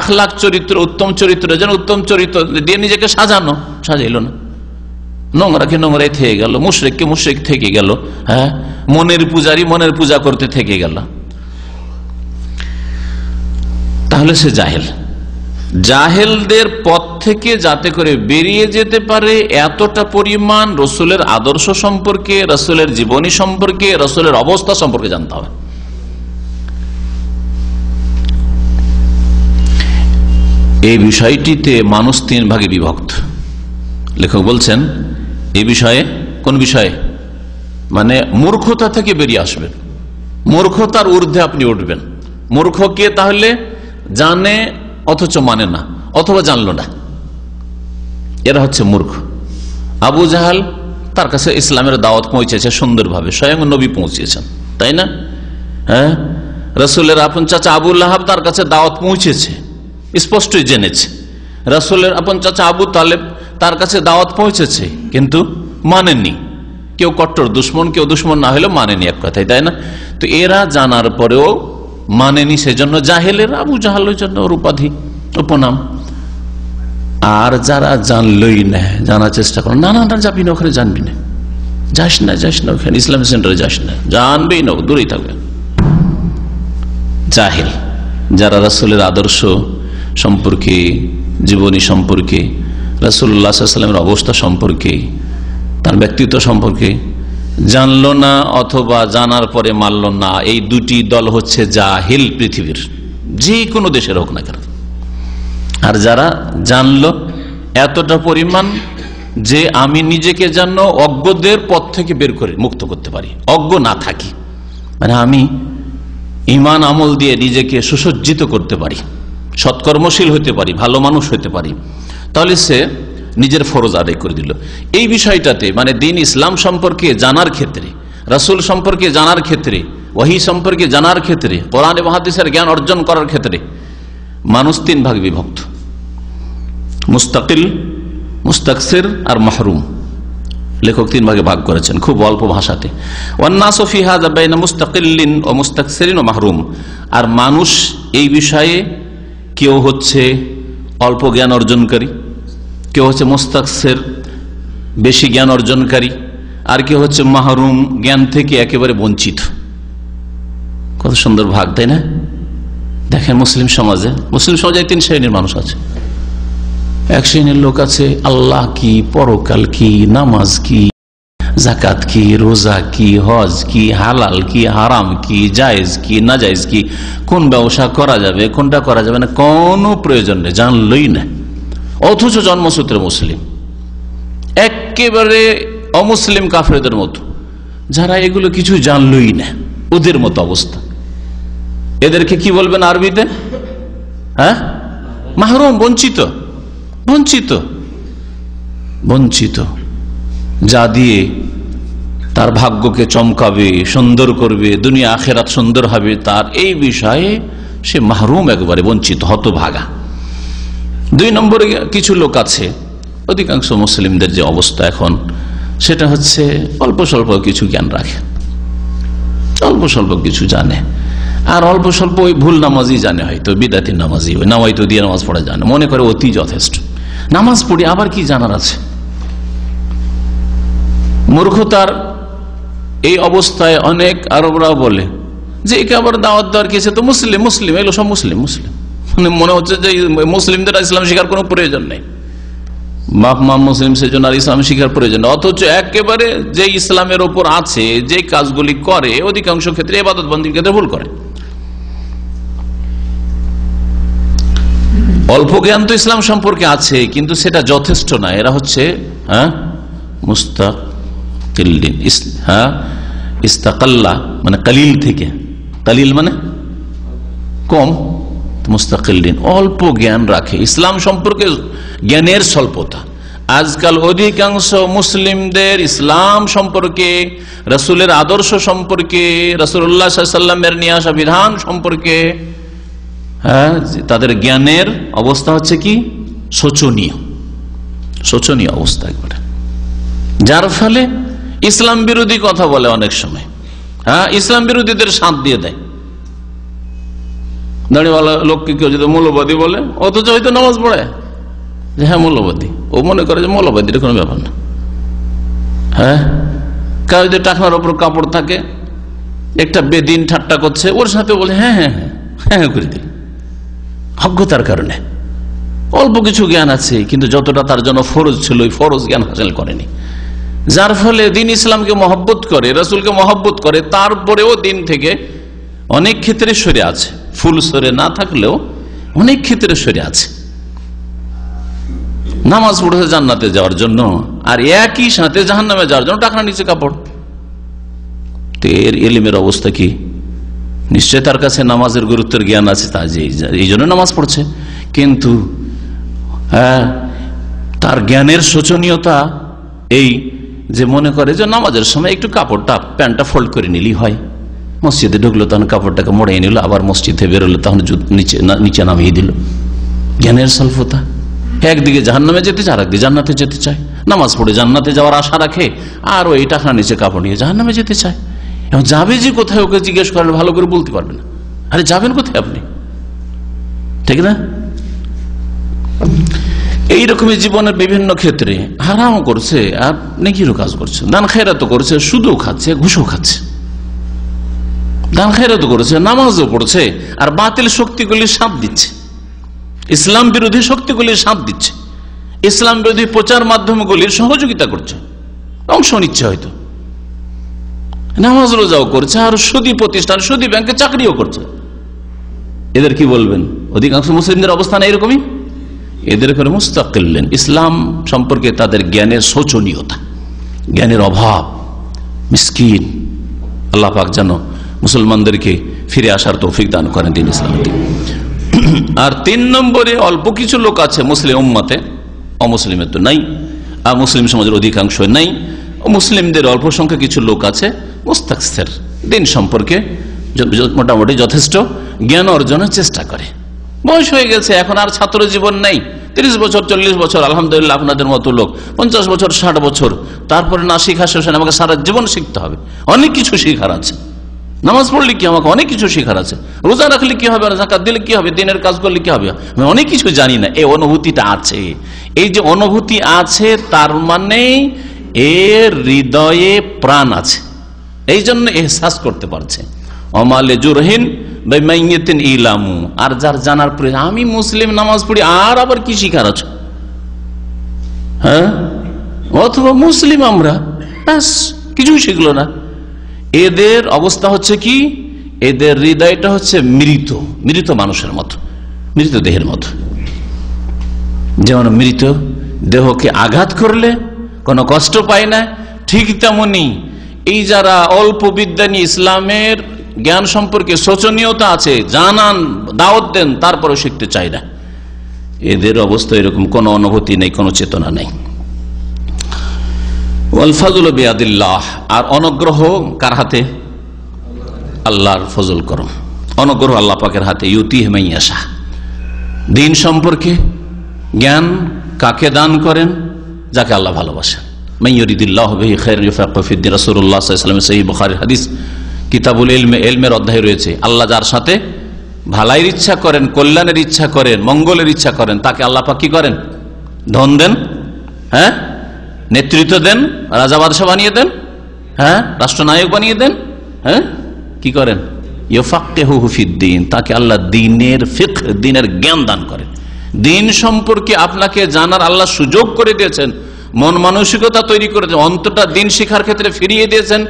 আখলাক চরিত্র, উত্তম চরিত্র জেনে, উত্তম চরিত্র দিয়ে নিজেকে সাজানো, সাজাইলো না, নোংরাকে নোংরাই থেকে গেল, মুশরিককে মুশরিক থেকে গেল, হ্যাঁ, মনের পূজারি মনের পূজা করতে থেকে গেল, তাহলে সে জাহেল। জাহেলদের পথ থেকে যাতে করে বেরিয়ে যেতে পারে, এতটা পরিমাণ রাসূলের আদর্শ সম্পর্কে, রাসূলের জীবনী সম্পর্কে, রাসূলের অবস্থা সম্পর্কে জানতে হবে। এই বিষয়টিতে মানুষ তিন ভাগে বিভক্ত। লেখক বলছেন এই বিষয়ে, কোন বিষয়ে? মানে মূর্খতা থেকে বেরিয়ে আসবেন, মূর্খতার ঊর্ধ্বে আপনি উঠবেন। মূর্খকে তাহলে জানে অথচ মানে না, অথবা জানলো না, এরা হচ্ছে মূর্খ। আবু জাহাল, তার কাছে ইসলামের দাওয়াত পৌঁছেছে সুন্দরভাবে, স্বয়ং নবী পৌঁছেছেন, তাই না? হ্যাঁ, রাসূলের আপন চাচা আবু লাহাব তার কাছে দাওয়াত পৌঁছেছে, স্পষ্টই জেনেছে। রাসূলের আপন চাচা আবু তালেব তার কাছে দাওয়াত পৌঁছেছে, কিন্তু মানেননি। কেউ কট্টর দুশ্মন, কেউ দুশ্মন না হলেও মানেনি, এক কথায়, তাই না? তো এরা জানার পরেও মানেনি, সেজন্য জাহেলের আবু জাহালের জন্য ওর উপাধি, উপনাম। আর যারা জানলই না, জানার চেষ্টা করে, না না যাবি না ওখানে, জানবি না, যাস না ওখানে, ইসলামিক সেন্টারে যাস না, জানবেই না, দূরেই থাকবে, জাহেল। যারা রাসূলের আদর্শ সম্পর্কে, জীবনী সম্পর্কে, রাসূলুল্লাহ সাল্লাল্লাহু আলাইহি ওয়াসাল্লামের অবস্থা সম্পর্কে, তার ব্যক্তিত্ব সম্পর্কে জানলো না অথবা জানার পরে মানল না, এই দুটি দল হচ্ছে জাহিল পৃথিবীর যে কোনো দেশের হোক না কেন। আর যারা জানলো এতটা পরিমাণ যে আমি নিজেকে যেন অজ্ঞদের পথ থেকে বের করে মুক্ত করতে পারি, অজ্ঞ না থাকি, মানে আমি ঈমান আমল দিয়ে নিজেকে সুসজ্জিত করতে পারি, সৎকর্মশীল হতে পারি, ভালো মানুষ হতে পারি, তাহলে সে নিজের ফরজ আদায় করে দিল। এই বিষয়টাতে মানে দিন ইসলাম সম্পর্কে জানার ক্ষেত্রে, রাসূল সম্পর্কে জানার ক্ষেত্রে, ওহী সম্পর্কে জানার ক্ষেত্রে, কোরআন এবং হাদিসের জ্ঞান অর্জন করার ক্ষেত্রে মানুষ তিন ভাগে বিভক্ত: মুস্তাকিল, মুস্তাকসির আর মাহরুম। লেখক তিন ভাগে ভাগ করেছেন খুব অল্প ভাষাতে। ওয়ান্নাসু ফি হাযা বাইনা মুস্তাকিল্লিন ওয়া মুস্তাকসিরিন ওয়া মাহরুম। আর মানুষ এই বিষয়ে কেউ হচ্ছে অল্প জ্ঞান অর্জনকারী, কেউ হচ্ছে মুস্তাকসির, বেশি জ্ঞান অর্জনকারী, আর কেউ হচ্ছে মাহরুম, জ্ঞান থেকে একেবারে বঞ্চিত। কত সুন্দর ভাগ, তাই না? দেখেন মুসলিম সমাজে তিন শ্রেণীর মানুষ আছে। এক শ্রেণীর লোক আছে আল্লাহ কি, পরকাল কি, নামাজ কি, যাকাত কি, রোজা কি, হজ কি, হালাল কি, হারাম কি, জায়েজ কি, নাজায়েজ কি, কোন ব্যবসা করা যাবে, কোনটা করা যাবে না, কোনো প্রয়োজন নেই, জানলই না, অথচ জন্মসূত্রে মুসলিম, একেবারে অমুসলিম কাফেরদের মতো, যারা এগুলো কিছু জানলই না, ওদের মতো অবস্থা। এদেরকে কি বলবেন আরবিতে? হ্যাঁ, মাহরুম, বঞ্চিত, বঞ্চিত, বঞ্চিত, যা দিয়ে তার ভাগ্যকে চমকাবে, সুন্দর করবে, দুনিয়া আখেরাত সুন্দর হবে, তার এই বিষয়ে সে মাহরুম, একবারে বঞ্চিত, হতভাগা। দুই নম্বরে কিছু লোক আছে, অধিকাংশ মুসলিমদের যে অবস্থা এখন, সেটা হচ্ছে অল্প স্বল্প কিছু জ্ঞান রাখে, অল্প স্বল্প কিছু জানে, আর অল্প স্বল্প ওই ভুল নামাজই জানে, হয়তো বিদাতি নামাজই, ওই নামাইতো দিয়ে নামাজ পড়া জানে, মনে করে অতি যথেষ্ট, নামাজ পড়ি আবার কি জানার আছে। মূর্খতার এই অবস্থায় অনেক আরবরাও বলে যে একে আবার দাওয়াত দেওয়ার কি আছে, তো মুসলিম মুসলিম, এগুলো সব মুসলিম মুসলিম, মানে মনে হচ্ছে যে মুসলিমদের ইসলাম শিখার কোনো প্রয়োজন নেই, বাপ মা মুসলিম, সেজন্য আর ইসলাম শিখার প্রয়োজন নেই। অথচ একেবারে যে ইসলামের ওপর আছে, যে কাজগুলি করে, অধিকাংশ ক্ষেত্রে ইবাদত বন্দির ক্ষেত্রে ভুল করে। অল্প জ্ঞান তো ইসলাম সম্পর্কে আছে, কিন্তু সেটা যথেষ্ট না। এরা হচ্ছে মুস্তাকিল্লিন, ইস্তাকাল্লা মানে কালিল থেকে, কালিল মানে কম, মুস্তাকিল্লিন অল্প জ্ঞান রাখে, ইসলাম সম্পর্কে জ্ঞানের স্বল্পতা। আজকাল অধিকাংশ মুসলিমদের ইসলাম সম্পর্কে, রাসূলের আদর্শ সম্পর্কে, রাসূলুল্লাহ সাল্লাল্লাহু আলাইহি ওয়াসাল্লামের নিয়ে আসা বিধান সম্পর্কে তাদের জ্ঞানের অবস্থা হচ্ছে কি শোচনীয়, শোচনীয় অবস্থা একবারে, যার ফলে ইসলাম বিরোধী কথা বলে অনেক সময়, ইসলাম বিরোধীদের সাথ দিয়ে দেয়। দাঁড়িওয়ালা লোককে কেউ যদি মৌলবাদী বলে, অথচ হয়তো নামাজ পড়ে, যে হ্যাঁ মৌলবাদী, ও মনে করে যে মৌলবাদীর কোনো ব্যাপার না। হ্যাঁ, কারো যদি টাকনার ওপর কাপড় থাকে, একটা বেদিন ঠাট্টা করছে, ওর সাথে বলে হ্যাঁ হ্যাঁ হ্যাঁ হ্যাঁ করে দিই, অজ্ঞতার কারণে। অল্প কিছু জ্ঞান আছে, কিন্তু যতটা তার জন্য ফরজ ছিল ওই ফরজ জ্ঞান হাসিল করেনি, যার ফলে দিন ইসলামকে মহব্বত করে, রাসূলকে মহব্বত করে, তারপরেও দিন থেকে অনেক ক্ষেত্রে সরে আছে, ফুল সরে না থাকলেও অনেক ক্ষেত্রে সরে আছে। নামাজ পড়েছে জান্নাতে যাওয়ার জন্য, আর একই সাথে জাহান্নামে যাওয়ার জন্য টাকা নিচে কাপড়। তো এর ইলমের অবস্থা কি? নিশ্চয় তার কাছে নামাজের গুরুত্বের জ্ঞান আছে, তা এই জন্য নামাজ পড়ছে, কিন্তু তার জ্ঞানের শোচনীয়তা এই যে মনে করে যে নামাজের সময় একটু কাপড়টা, প্যান্টটা ফোল্ড করে নিলেই হয়, মসজিদে ঢুকলো তখন কাপড়টাকে মোড়িয়ে নিল, আবার মসজিদে বেরোলো তখন নিচে নামিয়ে দিল। জ্ঞানের স্বল্পতা। একদিকে জাহান্নামে যেতে চায়, আরেকদিকে জান্নাতে যেতে চায়। নামাজ পড়ে জান্নাতে যাওয়ার আশা রাখে, আর ওই টাকা নিচে কাপড় নিয়ে জাহান্নামে যেতে চায়। এবং যাবে যে কোথায়, ওকে জিজ্ঞেস করেন ভালো করে বলতে পারবে না। আরে যাবেন কোথায় আপনি? ঠিক না? এইরকমই জীবনের বিভিন্ন ক্ষেত্রে হারাম করছে আর নেকিরও কাজ করছে, দান খায়রাতও করছে, সুদও খাচ্ছে, ঘুষও খাচ্ছে। দান খায়রাতও করেছে, নামাজও পড়ছে, আর বাতিল শক্তিগুলির সাথ দিচ্ছে, ইসলাম বিরোধী শক্তিগুলির সাথ দিচ্ছে, ইসলাম বিরোধী প্রচার মাধ্যমগুলির সহযোগিতা করছে, অংশ নিচ্ছে হয়তো। নামাজ রোজাও করছে, আর সুদী প্রতিষ্ঠান, সুদী ব্যাংকে চাকরিও করছে। এদের কি বলবেন? অধিকাংশ মুসলিমদের অবস্থান এইরকমই। এদের করে মুস্তাকিল্লেন, ইসলাম সম্পর্কে তাদের জ্ঞানের শোচনীয়তা, জ্ঞানের অভাব, মিসকিন। আল্লাহ পাক যেন মুসলমানদেরকে ফিরে আসার তৌফিক দান করেন দিন ইসলাম। আর 3 নম্বরে অল্প কিছু লোক আছে মুসলিম উম্মতে, অমুসলিমের তো নাই, আর মুসলিম সমাজের অধিকাংশ নাই, মুসলিমদের অল্প সংখ্যা কিছু লোক আছে মুস্তাকসির, দিন সম্পর্কে মোটামুটি যথেষ্ট জ্ঞান অর্জনের চেষ্টা করে। বয়স হয়ে গেছে, এখন আর ছাত্র জীবন নেই, 30 বছর 40 বছর, আলহামদুলিল্লাহ আপনাদের মতো লোক 50 বছর 60 বছর, তারপরে না শিখা শেষ হয়, আমাকে সারা জীবন শিখতে হবে, অনেক কিছু শেখার আছে। নামাজ পড়লে কি, আমাকে অনেক কিছু শেখার আছে, রোজা রাখলে কি হবে, যাকাত দিলে কি হবে, দিনের কাজ করলে কি হবে, আমি অনেক কিছু জানি না। এই অনুভূতিটা আছে, এই যে অনুভূতি আছে তার মানে এর হৃদয়ে প্রাণ আছে, এই জন্য এহসাস করতে পারছে। অমালে জুরহিন বেমাইয়াতিন ইলামু, আর যার জানার প্রয়োজন, আমি মুসলিম নামাজ পড়ি, আর আবার কি শিখার আছে, হ্যাঁ, অথবা মুসলিম আমরা, ব্যাস কিছুই শিখলো না। এদের অবস্থা হচ্ছে কি, এদের হৃদয়টা হচ্ছে মৃত মানুষের মতো, মৃত দেহের মতো। যেমন মৃত দেহকে আঘাত করলে কোনো কষ্ট পায় না, ঠিক তেমনি এই যারা অল্প বিদ্যা নিয়ে ইসলামের জ্ঞান সম্পর্কে শোচনীয়তা আছে, জানান, দাওয়াত দেন, তারপরে শিখতে চায় না, এদের অবস্থা এরকম, কোনো অনুভূতি নেই, কোনো চেতনা নেই। ওয়াল ফাজলু বিয়াদিল্লাহ, আর অনুগ্রহ কার হাতে? আল্লাহর ফজল করম, অনুগ্রহ আল্লাহ পাকের হাতে। ইউতিহি মান ইয়াশা, দ্বীন সম্পর্কে জ্ঞান কাকে দান করেন? যাকে আল্লাহ ভালোবাসেন। মান ইউরিদিল্লাহু বিহি খায়রান ইউফাক্কিহু ফিদ্দীন, রাসূলুল্লাহ সাল্লাল্লাহু আলাইহি ওয়াসাল্লাম সহিহ বুখারীর হাদিস, কিতাবুল ইলমে, ইলমের অধ্যায় রয়েছে। আল্লাহ যার সাথে ভালাইয়ের ইচ্ছা করেন, কল্যাণের ইচ্ছা করেন, মঙ্গলের ইচ্ছা করেন, তাকে আল্লাহ পাক কি করেন? ধন দেন, হ্যাঁ, নেতৃত্ব দেন, রাজা বাদশা বানিয়ে দেন, হ্যাঁ, রাষ্ট্রনায়ক বানিয়ে দেন, হ্যাঁ, কি করেন? ইউফাক্কিহু ফিদ্দীন, তাকে আল্লাহ দ্বীনের ফিকহ, দ্বীনের জ্ঞান দান করেন। দ্বীন সম্পর্কে আপনাকে জানার আল্লাহ সুযোগ করে দিয়েছেন, মন মানসিকতা তৈরি করে দিয়েছেন, অন্তরটা দ্বীন শিক্ষার ক্ষেত্রে ফিরিয়ে দিয়েছেন,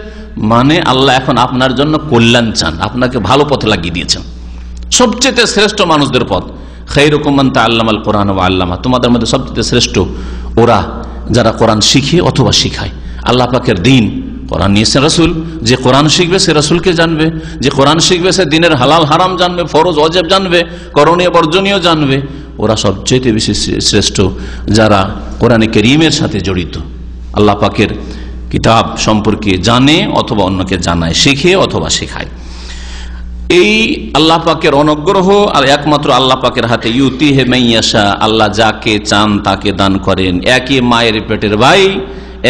মানে আল্লাহ এখন আপনার জন্য কল্যাণ চান, আপনাকে ভালো পথে লাগিয়ে দিয়েছেন। সবচেয়ে শ্রেষ্ঠ মানুষদের পথ, খায়রুকুম মান তাআল্লামাল কুরআন ওয়া আল্লামা, তোমাদের মধ্যে সবচেয়ে শ্রেষ্ঠ ওরা যারা কোরআন শিখে অথবা শিখায়। আল্লাহ পাকের দ্বীন, কোরআন নিয়েছেন রাসূল, যে কোরআন শিখবে সে রাসূলকে জানবে, যে কোরআন শিখবে সে দ্বীনের হালাল হারাম জানবে, ফরজ ওয়াজিব জানবে, করণীয় বর্জনীয় জানবে। ওরা সবচেয়ে বেশি শ্রেষ্ঠ যারা কোরআনে কারীমের সাথে জড়িত, আল্লাহ পাকের কিতাব সম্পর্কে জানে অথবা অন্যকে জানায়, শিখে অথবা শেখায়। এই আল্লাহ পাকের অনুগ্রহ আর একমাত্র আল্লাহ পাকের হাতে। ইউতিহি মান ইয়াশা, আল্লাহ যাকে চান তাকে দান করেন। একই মায়ের পেটের ভাই,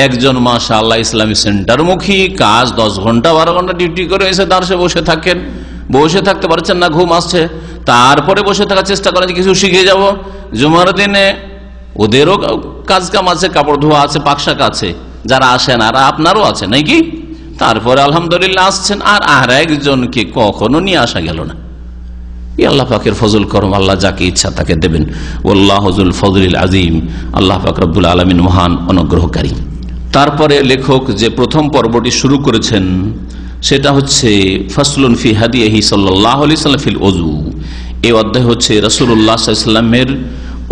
একজন মাশাআল্লাহ ইসলামী সেন্টারমুখী, কাজ 10 ঘন্টা 12 ঘন্টা ডিউটি করে এসে দার্সে বসে থাকেন, বসে থাকতে পারছেন না, ঘুম আসছে, তারপরে বসে থাকার চেষ্টা করেন যে কিছু শিখে যাব। জুমার দিনে ওদেরও কাজ কাম আছে, কাপড় ধোয়া আছে, পাকশাক আছে, যারা আসেন, আর আপনারও আছে নাকি? তারপরে আলহামদুলিল্লাহ আসছেন, আর একজনকে কখনো নিয়ে আসা গেল না। আল্লাহ পাকের ফজল করম, আল্লাহ যাকে ইচ্ছা তাকে দেবেন। ওয়াল্লাহু যুল ফজলিল আযীম, আল্লাহ পাক রব্বুল আলামিন মহান অনুগ্রহকারী। তারপরে লেখক যে প্রথম পর্বটি শুরু করেছেন সেটা হচ্ছে ফাসলুন ফি হাদিহি সাল্লাল্লাহু আলাইহি ওয়াসাল্লাম ফিল ওযু। এই অধ্যায় হচ্ছে রাসূলুল্লাহ সাল্লাল্লাহু আলাইহি ওয়াসাল্লামের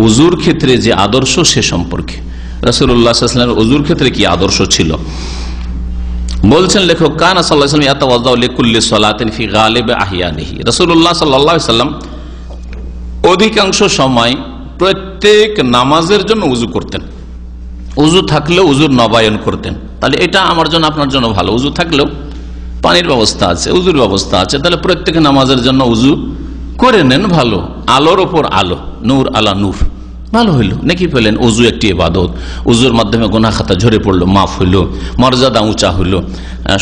ওযুর ক্ষেত্রে যে আদর্শ সে সম্পর্কে। রাসূলুল্লাহ সাল্লাল্লাহু আলাইহি ওয়াসাল্লামের ওযুর ক্ষেত্রে কি আদর্শ ছিল বলছেন লেখক, কানা সাল্লাল্লাহু আলাইহি ওয়াসাল্লাম ইয়াতাওয়াজ্জাউ লিকুল্লি সালাতিন ফি গালিব আহইয়ানিহি। রাসূলুল্লাহ সাল্লাল্লাহু আলাইহি ওয়াসাল্লাম অধিকাংশ সময় প্রত্যেক নামাজের জন্য ওযু করতেন। ওযু থাকলেও ওযুর নবায়ন করতেন। তাহলে এটা আমার জন্য আপনার জন্য ভালো, ওযু থাকলেও পানির ব্যবস্থা আছে, উজুর ব্যবস্থা আছে, তাহলে প্রত্যেক নামাজের জন্য উজু করে নেন। ভালো, আলোর ওপর আলো, নূর আলা নূর, ভালো হইল, নাকি পেলেন। উজু একটি ইবাদত, উজুর মাধ্যমে গুনাহ খাতা ঝরে পড়লো, মাফ হইল, মর্যাদা উঁচা হইল।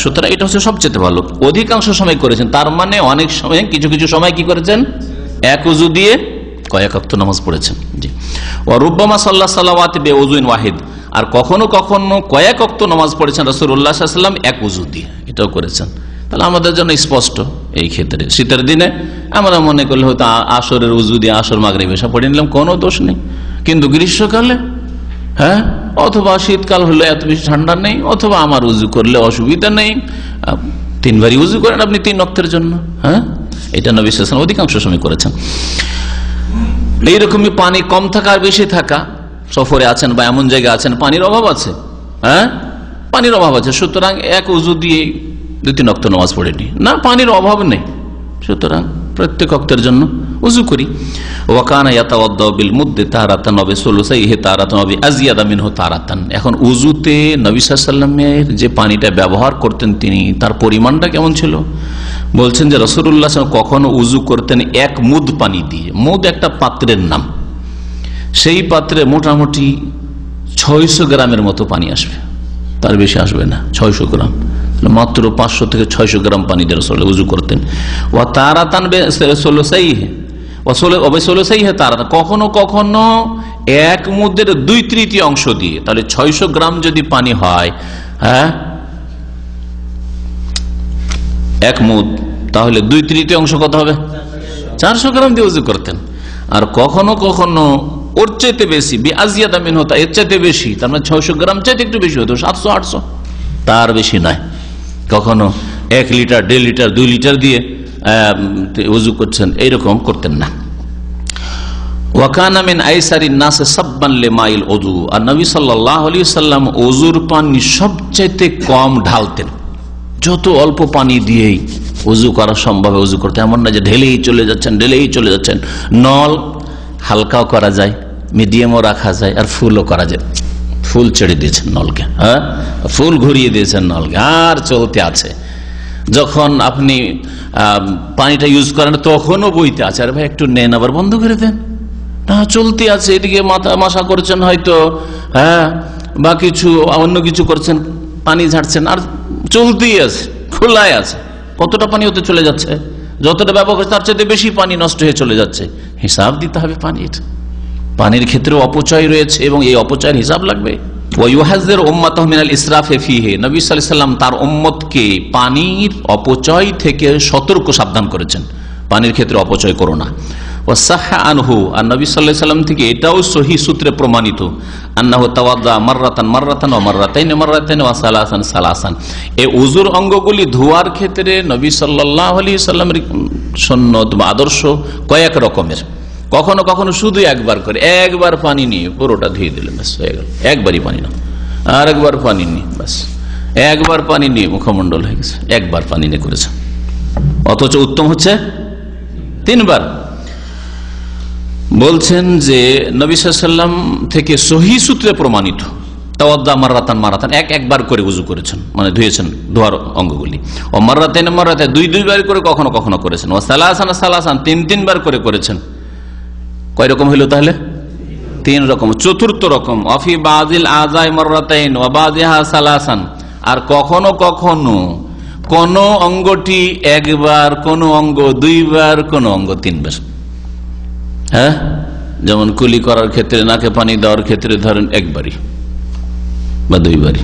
সুতরাং এটা হচ্ছে সবচেয়ে ভালো। অধিকাংশ সময় করেছেন, তার মানে অনেক সময় কিছু কিছু সময় কি করেছেন, এক উজু দিয়ে কয়েক ওয়াক্ত নামাজ পড়েছেন। জি, ও রুব্বামা সাল্লাল্লাহু আলাইহি বে উযুইন ওয়াহিদ, আর কখনো কখনো কয়েক ওয়াক্ত নামাজ পড়েছেন রাসূলুল্লাহ সাল্লাল্লাহু আলাইহি ওয়াসাল্লাম এক উজু দিয়ে, এটাও করেছেন। তাহলে আমাদের জন্য স্পষ্ট এই ক্ষেত্রে। শীতের দিনে আমরা মনে করলে হয়তো আসরের উজু দিয়ে আসর মাগরিব এসা পড়ে নিলাম, কোনো দোষ নেই। কিন্তু গ্রীষ্মকালে, হ্যাঁ, অথবা শীতকাল হলে এত বেশি ঠান্ডা নেই, অথবা আমার উজু করলে অসুবিধা নেই, 3 বারই উজু করেন আপনি 3 ওয়াক্তের জন্য। হ্যাঁ, এটা নবী সাল্লাল্লাহু আলাইহি ওয়াসাল্লাম অধিকাংশ সময় করেছেন। এইরকমই পানি কম থাকা আর বেশি থাকা, সফরে আছেন বা এমন জায়গায় আছেন পানির অভাব আছে, হ্যাঁ, পানির অভাব আছে, সুতরাং এক উজু দিয়ে 2-3 ওয়াক্ত নামাজ পড়ে নি না, পানির অভাব নেই, সুতরাং প্রত্যেক ওয়াক্তের জন্য উজু করি। ওয়াকানা ইয়াতাওয়াদ্দাউ বিল মুদ্দি তাহারাতান ওয়া বিসুলুসাইহি তাহারাতান ওয়া বিআযিয়াদা মিনহু তাহারাতান। এখন উজুতে নবী সাল্লাল্লাহু আলাইহি ওয়াসাল্লামের যে পানিটা ব্যবহার করতেন তিনি, তার পরিমাণটা কেমন ছিল? বলছেন যে রাসূলুল্লাহ সাল্লাল্লাহু আলাইহি ওয়াসাল্লাম কখনো উজু করতেন 1 মুদ পানি দিয়ে। মুদ একটা পাত্রের নাম, সেই পাত্রে মোটামুটি 600 গ্রামের মতো পানি আসবে, তার বেশি আসবে না, 600 গ্রাম, মাত্র 500 থেকে 600 গ্রাম পানি দিয়ে রাসূলুল্লাহ উজু করতেন। ওয়া তারাতান বিসুলুসাইহি ওয়া বিসুলুসাইহি তারাতান, কখনো কখনো 1 মুদের 2/3 অংশ দিয়ে। তাহলে 600 গ্রাম যদি পানি হয়, হ্যাঁ, 1 মুদ, তাহলে 2/3 অংশ কত হবে? 400 গ্রাম দিয়ে উজু করতেন। আর কখনো কখনো ওর চাইতে বেশি, বিআযিয়াদা মিনহু, এর চাইতে বেশি, তার মানে 600 গ্রাম চাইতে একটু বেশি হতো, 700-800, তার বেশি নয়। কখনো 1 লিটার, 1.5 লিটার, 2 লিটার দিয়ে উজু করছেন, এইরকম করতেন না। ওয়াকানা মিন আইসারিন নাস সাব্বান লিমাইল উযু, আর নবী সাল্লাল্লাহু আলাইহি ওয়াসাল্লাম উজুর পানি সবচাইতে কম ঢালতেন। যত অল্প পানি দিয়েই উজু করা সম্ভব উজু করতে, এমন না যে ঢেলেই চলে যাচ্ছেন। নল হালকাও করা যায়, মিডিয়ামও রাখা যায়, আর ফুলও করা যায়। ফুল ছেড়ে দিয়েছেন নলকে, হ্যাঁ, ফুল ঘুরিয়ে দিয়েছেন নলকে, আর চলতে আছে। যখন আপনি পানিটা ইউজ করেন তখনও বইতে আছে, আর ভাই একটু নেন, আবার বন্ধ করে দেন, না চলতে আছে। এদিকে মাথা করছেন হয়তো, হ্যাঁ, বা অন্য কিছু করছেন, পানি ঝাড়ছেন, আর চলতেই আছে, খোলায় আছে। কতটা পানি হতে চলে যাচ্ছে? যতটা ব্যবহার করছে তার চেয়ে বেশি পানি নষ্ট হয়ে চলে যাচ্ছে। হিসাব দিতে হবে পানির ক্ষেত্রে অপচয় রয়েছে, এবং এই অপচয়ের হিসাব লাগবে। ওয়াইউহাযযিরু উম্মাতাহু মিনাল ইসরাফি ফীহি, নবী সাল্লাল্লাহু আলাইহি ওয়াসাল্লাম তার উম্মতকে পানির অপচয় থেকে সতর্ক সাবধান করেছেন, পানির ক্ষেত্রে অপচয় করো না। ওয়াসাহহা আনহু, আর নবী সাল্লাল্লাহু আলাইহি ওয়াসাল্লাম থেকে এটাও সহিহ সূত্রে প্রমাণিত, আন্নাহু তাওয়াদ্দা মাররাতান ওয়া মাররাতাইনি ওয়া সালাসান। এই উযুর অঙ্গগুলি ধোয়ার ক্ষেত্রে নবী সাল্লাল্লাহু আলাইহি ওয়াসাল্লামের সুন্নাত বা আদর্শ কয়েক রকমের। কখনো কখনো শুধু একবার পানি নিয়ে পুরোটা ধুয়ে দিলেন, ব্যাস হয়ে গেল। একবারই পানি না, আর একবার পানি নিয়ে, ব্যাস একবার পানি নিয়ে মুখমণ্ডল হয়ে গেছে, একবার পানি নিয়ে করেছে। অথচ উত্তম হচ্ছে 3 বার। বলছেন যে নবী সাল্লাল্লাহু আলাইহি ওয়াসাল্লাম থেকে সহিহ সূত্রে প্রমাণিত, তাওয়াদ্দা মাররাতান একবার করে ওযু করেছেন, মানে ধুয়েছেন ধোয়ার অঙ্গগুলি। ও মাররাতাইন 2 বার করে কখনো কখনো করেছেন। ও সালাসান 3 বার করে করেছেন। কয় রকম হইল তাহলে? 3 রকম। চতুর্থ রকম, অফি বাযিল আযাই মাররাতাইন ওয়া বাযিহা সালাসান, আর কখনো কখনো কোন অঙ্গটি 1 বার, কোন অঙ্গ 2 বার, কোন অঙ্গ 3 বার। হ্যাঁ, যেমন কুলি করার ক্ষেত্রে, নাকে পানি দেওয়ার ক্ষেত্রে ধরেন 1 বারই বা 2 বারই,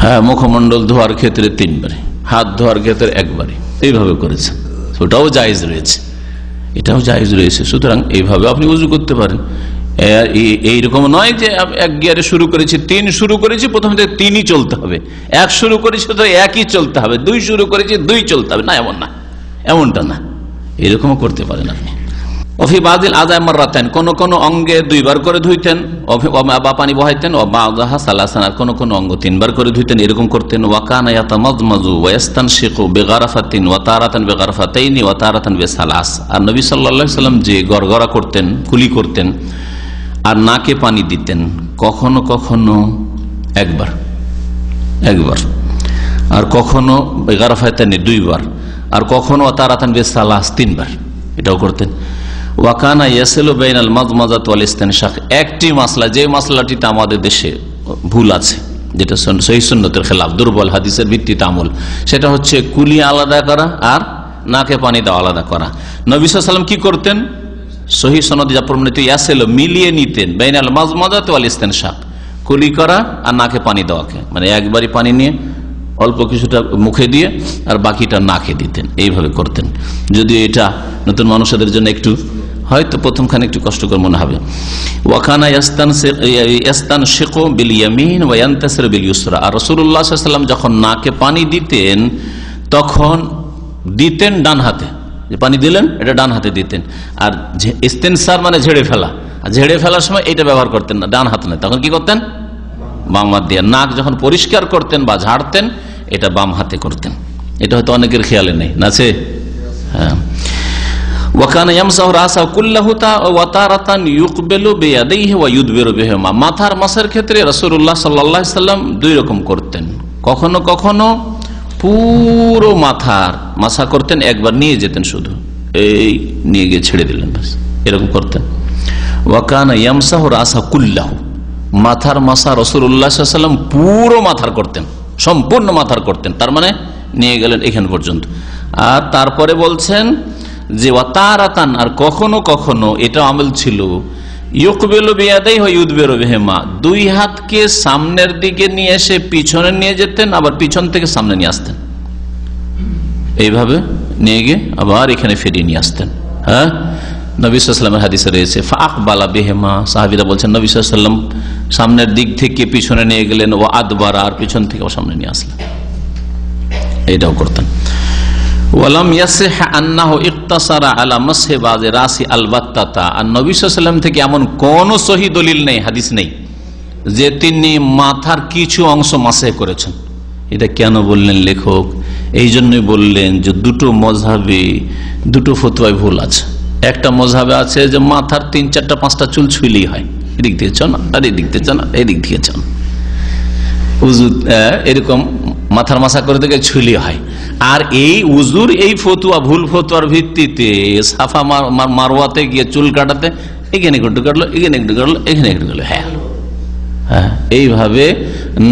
হ্যাঁ, মুখমণ্ডল ধোয়ার ক্ষেত্রে 3 বারই, হাত ধোয়ার ক্ষেত্রে 1 বারই, এইভাবে করেছেন। ওটাও জায়েজ রয়েছে, এটাও জায়েজ রয়েছে। সুতরাং এইভাবে আপনি উযু করতে পারেন। এইরকম নয় যে 1 গিয়ারে শুরু করেছি, 3 শুরু করেছি, প্রথমে 3ই চলতে হবে। 1 শুরু করেছি তো 1ই চলতে হবে, 2 শুরু করেছি 2 চলতে হবে, না, এমনটা না, এরকমও করতে পারেন আপনি। অফি বাযিল আযাই মাররাতাইন, কোন কোন অঙ্গে 2 বার করে ধুইতেন বা পানি বহাইতেন। ও বাযাহা সালাসান, আর কোন কোন অঙ্গ 3 বার করে ধুইতেন, এরকম করতেন। ওয়া কানা ইয়াতামাযমাযু ওয়া ইস্তানশিকু বিগারাফাতিন ওয়া তারাতান বিগারাফাতাইনি ওয়া তারাতান বিসালাস, আর নবী সাল্লাল্লাহু আলাইহি ওয়াসাল্লাম যে গড়গড়া করতেন, কুলি করতেন, আর নাকে পানি দিতেন কখনো কখনো 1 বার, আর কখনো গারাফায়তানি 2 বার, আর কখনো তারাতান বিসালাস 3 বার, এটাও করতেন। ওয়াকানা ইয়াসিলু বাইনাল মাযমাযাত ওয়াল ইসতিনশাক, একটি মাসলা, যে মাসলাটিতে আমাদের দেশে ভুল আছে, যেটা সহিহ সুন্নতের খেলাফ, দুর্বল হাদিসের ভিত্তিতে আমল, সেটা হচ্ছে কুলি আলাদা করা আর নাকে পানি দেওয়া আলাদা করা। নবী সাল্লাল্লাহু আলাইহি ওয়াসাল্লাম কি করতেন? সহিহ সনদে যা প্রমাণিত, ইয়াসিলু মিলিয়ে নিতেন বাইনাল মাযমাযাত ওয়াল ইসতিনশাক, কুলি করা আর নাকে পানি দেওয়াকে, মানে একবারই পানি নিয়ে অল্প কিছুটা মুখে দিয়ে আর বাকিটা নাকে দিতেন, এইভাবে করতেন। যদিও এটা নতুন মানুষদের জন্য একটু হয়তো প্রথমখানে একটু কষ্টকর মনে হবে। ওয়াকানা ইয়াস্তানশিকু বিল ইয়ামিন ওয়া ইয়ানতাসিরু বিল ইউসরা, আর রাসূলুল্লাহ সাল্লাল্লাহু আলাইহি ওয়াসাল্লাম যখন নাকে পানি দিতেন তখন দিতেন ডান হাতে, যে পানি দিলেন এটা ডান হাতে দিতেন, আর ইস্তেনসার মানে ঝেড়ে ফেলা, আর ঝেড়ে ফেলার সময় এটা ব্যবহার করতেন না, ডান হাত না, তখন কি করতেন? বাম হাত দিয়ে। নাক যখন পরিষ্কার করতেন বা ঝাড়তেন এটা বাম হাতে করতেন। এটা হয়তো অনেকের খেয়ালে নেই, আছে? হ্যাঁ। ওয়াকানা ইয়ামসাহু রাসাহু কুল্লাহু ওয়া তারাতান ইউকবিলু বিয়াদিহি ওয়া ইউদবিরু বিহিমা, মাথার মাসার ক্ষেত্রে রাসূলুল্লাহ সাল্লাল্লাহু আলাইহি ওয়াসাল্লাম 2 রকম করতেন। কখনো কখনো পুরো মাথার মাসা করতেন, একবার নিয়ে যেতেন, শুধু এই নিয়ে গিয়ে ছেড়ে দিলেন, বাস এরকম করতেন। ওয়াকানা ইয়ামসাহু রাসাহু কুল্লাহু, মাথার মাসা রাসূলুল্লাহ সাল্লাল্লাহু আলাইহি ওয়াসাল্লাম পুরো মাথার করতেন, সম্পূর্ণ মাথার করতেন, তার মানে নিয়ে গেলেন এখান পর্যন্ত। আর তারপরে বলছেন যে ওয়াতারাতান, আর কখনো কখনো এটা আমল ছিল, ইউকবিলু বিয়াদাইহি ওয়া ইউদবিরু বিহিমা, 2 হাতকে সামনের দিকে নিয়ে এসে পিছনে নিয়ে যেতেন, আবার পিছন থেকে সামনে নিয়ে আসতেন, এইভাবে নিয়ে গিয়ে আবার এখানে ফিরিয়ে নিয়ে আসতেন। হ্যাঁ, নবী সাল্লাল্লাহু আলাইহি ওয়াসাল্লামের হাদিসে রয়েছে ফাআকবালা বিহিমা, সাহাবীরা বলছেন নবী সাল্লাল্লাহু আলাইহি ওয়াসাল্লাম সামনের দিক থেকে পিছনে নিয়ে গেলেন, ও আদবারা, আর পিছন থেকে সামনে নিয়ে আসলেন, এটাও করতেন। ওয়ালাম ইয়াসিহ আন্নাহু ইকতাসারা আলা মাসহি বাযি রাসি আলবাত্তাতা, আর নবী সাল্লাল্লাহু আলাইহি ওয়াসাল্লাম থেকে এমন কোন সহিহ দলিল নেই, হাদিস নেই যে তিনি মাথার কিছু অংশ মাসহে করেছেন। এটা কেন বললেন লেখক? এই জন্যই বললেন যে 2 মযহাবে 2 ফতোয়ায় ভুল আছে। একটা মযহাবে আছে যে মাথার 3, 4, 5টা চুল ছুইলেই হয়, এদিক দিয়ে চন আর এদিক দিয়ে চন, এদিক দিয়ে চন, উযু এরকম মাথার মাসা করে থেকে ছুইলে হয়। আর এই উজুর এই ফতুয়া, ভুল ফতুয়ার ভিত্তিতে সাফা মারওয়াতে গিয়ে চুল কাটাতে এখানে একটু কাটলো, এখানে একটু কাটলো, এখানে একটু কাটলো, হ্যাঁ হ্যাঁ, এইভাবে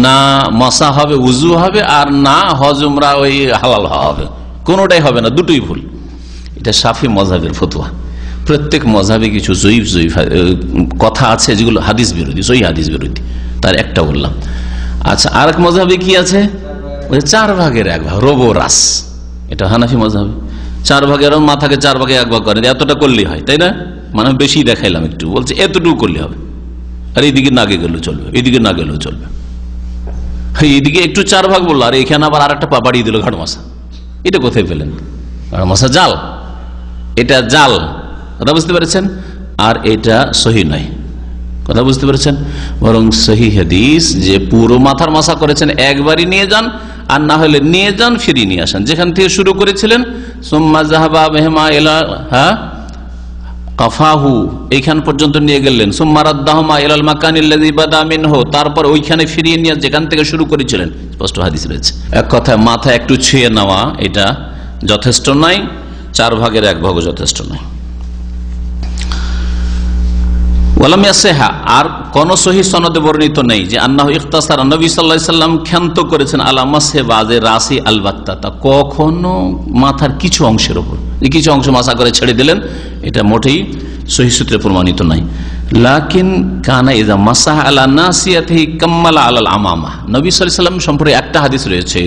না মাসা হবে, উজু হবে, আর না হজ উমরা ওই হালাল হবে, কোনোটাই হবে না, 2টোই ভুল। এটা শাফি মযহাবের ফতুয়া। প্রত্যেক মযহাবে কিছু জয়ীফ কথা আছে যেগুলো হাদিস বিরোধী, সহিহ হাদিস বিরোধী, তার একটা বললাম। আচ্ছা, আরেক মযহাবে কি আছে? ওই 4 ভাগের 1 ভাগ, রবো রাস, এটা হানাফি মযহাবে। 4 ভাগের মাথাকে 4 ভাগে 1 ভাগ করে, এতটা করলেই হয়, তাই না? মানে বেশি দেখাইলাম একটু, বলছে এতটুকু করলে হবে, আর এইদিকে না গেলেও চলবে, এইদিকে না গেলেও চলবে। এইদিকে একটু 4 ভাগ বললো, আর এখানে আবার আরেকটা বাড়িয়ে দিল ঘাড় মশা। এটা কোথায় পেলেন? ঘাড় মশা জাল, এটা জাল, কথা বুঝতে পেরেছেন? আর এটা সহিহ নয়, কথা বুঝতে পেরেছেন? বরং সহিহ হাদিস যে পুরো মাথার মাসা করেছেন একবারই নিয়ে যান, আর না হলে নিয়ে যান ফিরিয়ে নিয়ে আসেন, যেখান থেকে শুরু করেছিলেন সুম্মা যাহাবা বিহিমা ইলা কাফাহু, এইখান পর্যন্ত নিয়ে গেলেন, সুম্মা রাদ্দাহুমা ইলাল মাকানিল্লাযী বাদা মিনহু, তারপর ওইখানে ফিরিয়ে নিয়ে যেখান থেকে শুরু করেছিলেন, স্পষ্ট হাদিস রয়েছে। এক কথায় মাথা একটু ছুঁয়ে নেওয়া এটা যথেষ্ট নয়, 4 ভাগের 1 ভাগও যথেষ্ট নয়। ওয়ালাম ইয়াসিহা, আর কোন সহিহ সনদে বর্ণিত নেই যে আন্নাহু ইখতাসারা, নবী সাল্লাল্লাহু আলাইহি ওয়াসাল্লাম ক্ষান্ত করেছেন আলা মাসহি বাযি রাসি আলবাত্তাতা, কখনো মাথার কিছু অংশের উপর, কিছু অংশ মাসা করে ছেড়ে দিলেন, এটা মোটেই সহিহ সূত্রে প্রমাণিত নয়। লাকিন কানা ইযা মাসাহা আলা নাসিয়াতিহি কাম্মালা আলাল আমামা, নবী সাল্লাল্লাহু আলাইহি ওয়াসাল্লাম সম্পর্কে একটা হাদিস রয়েছে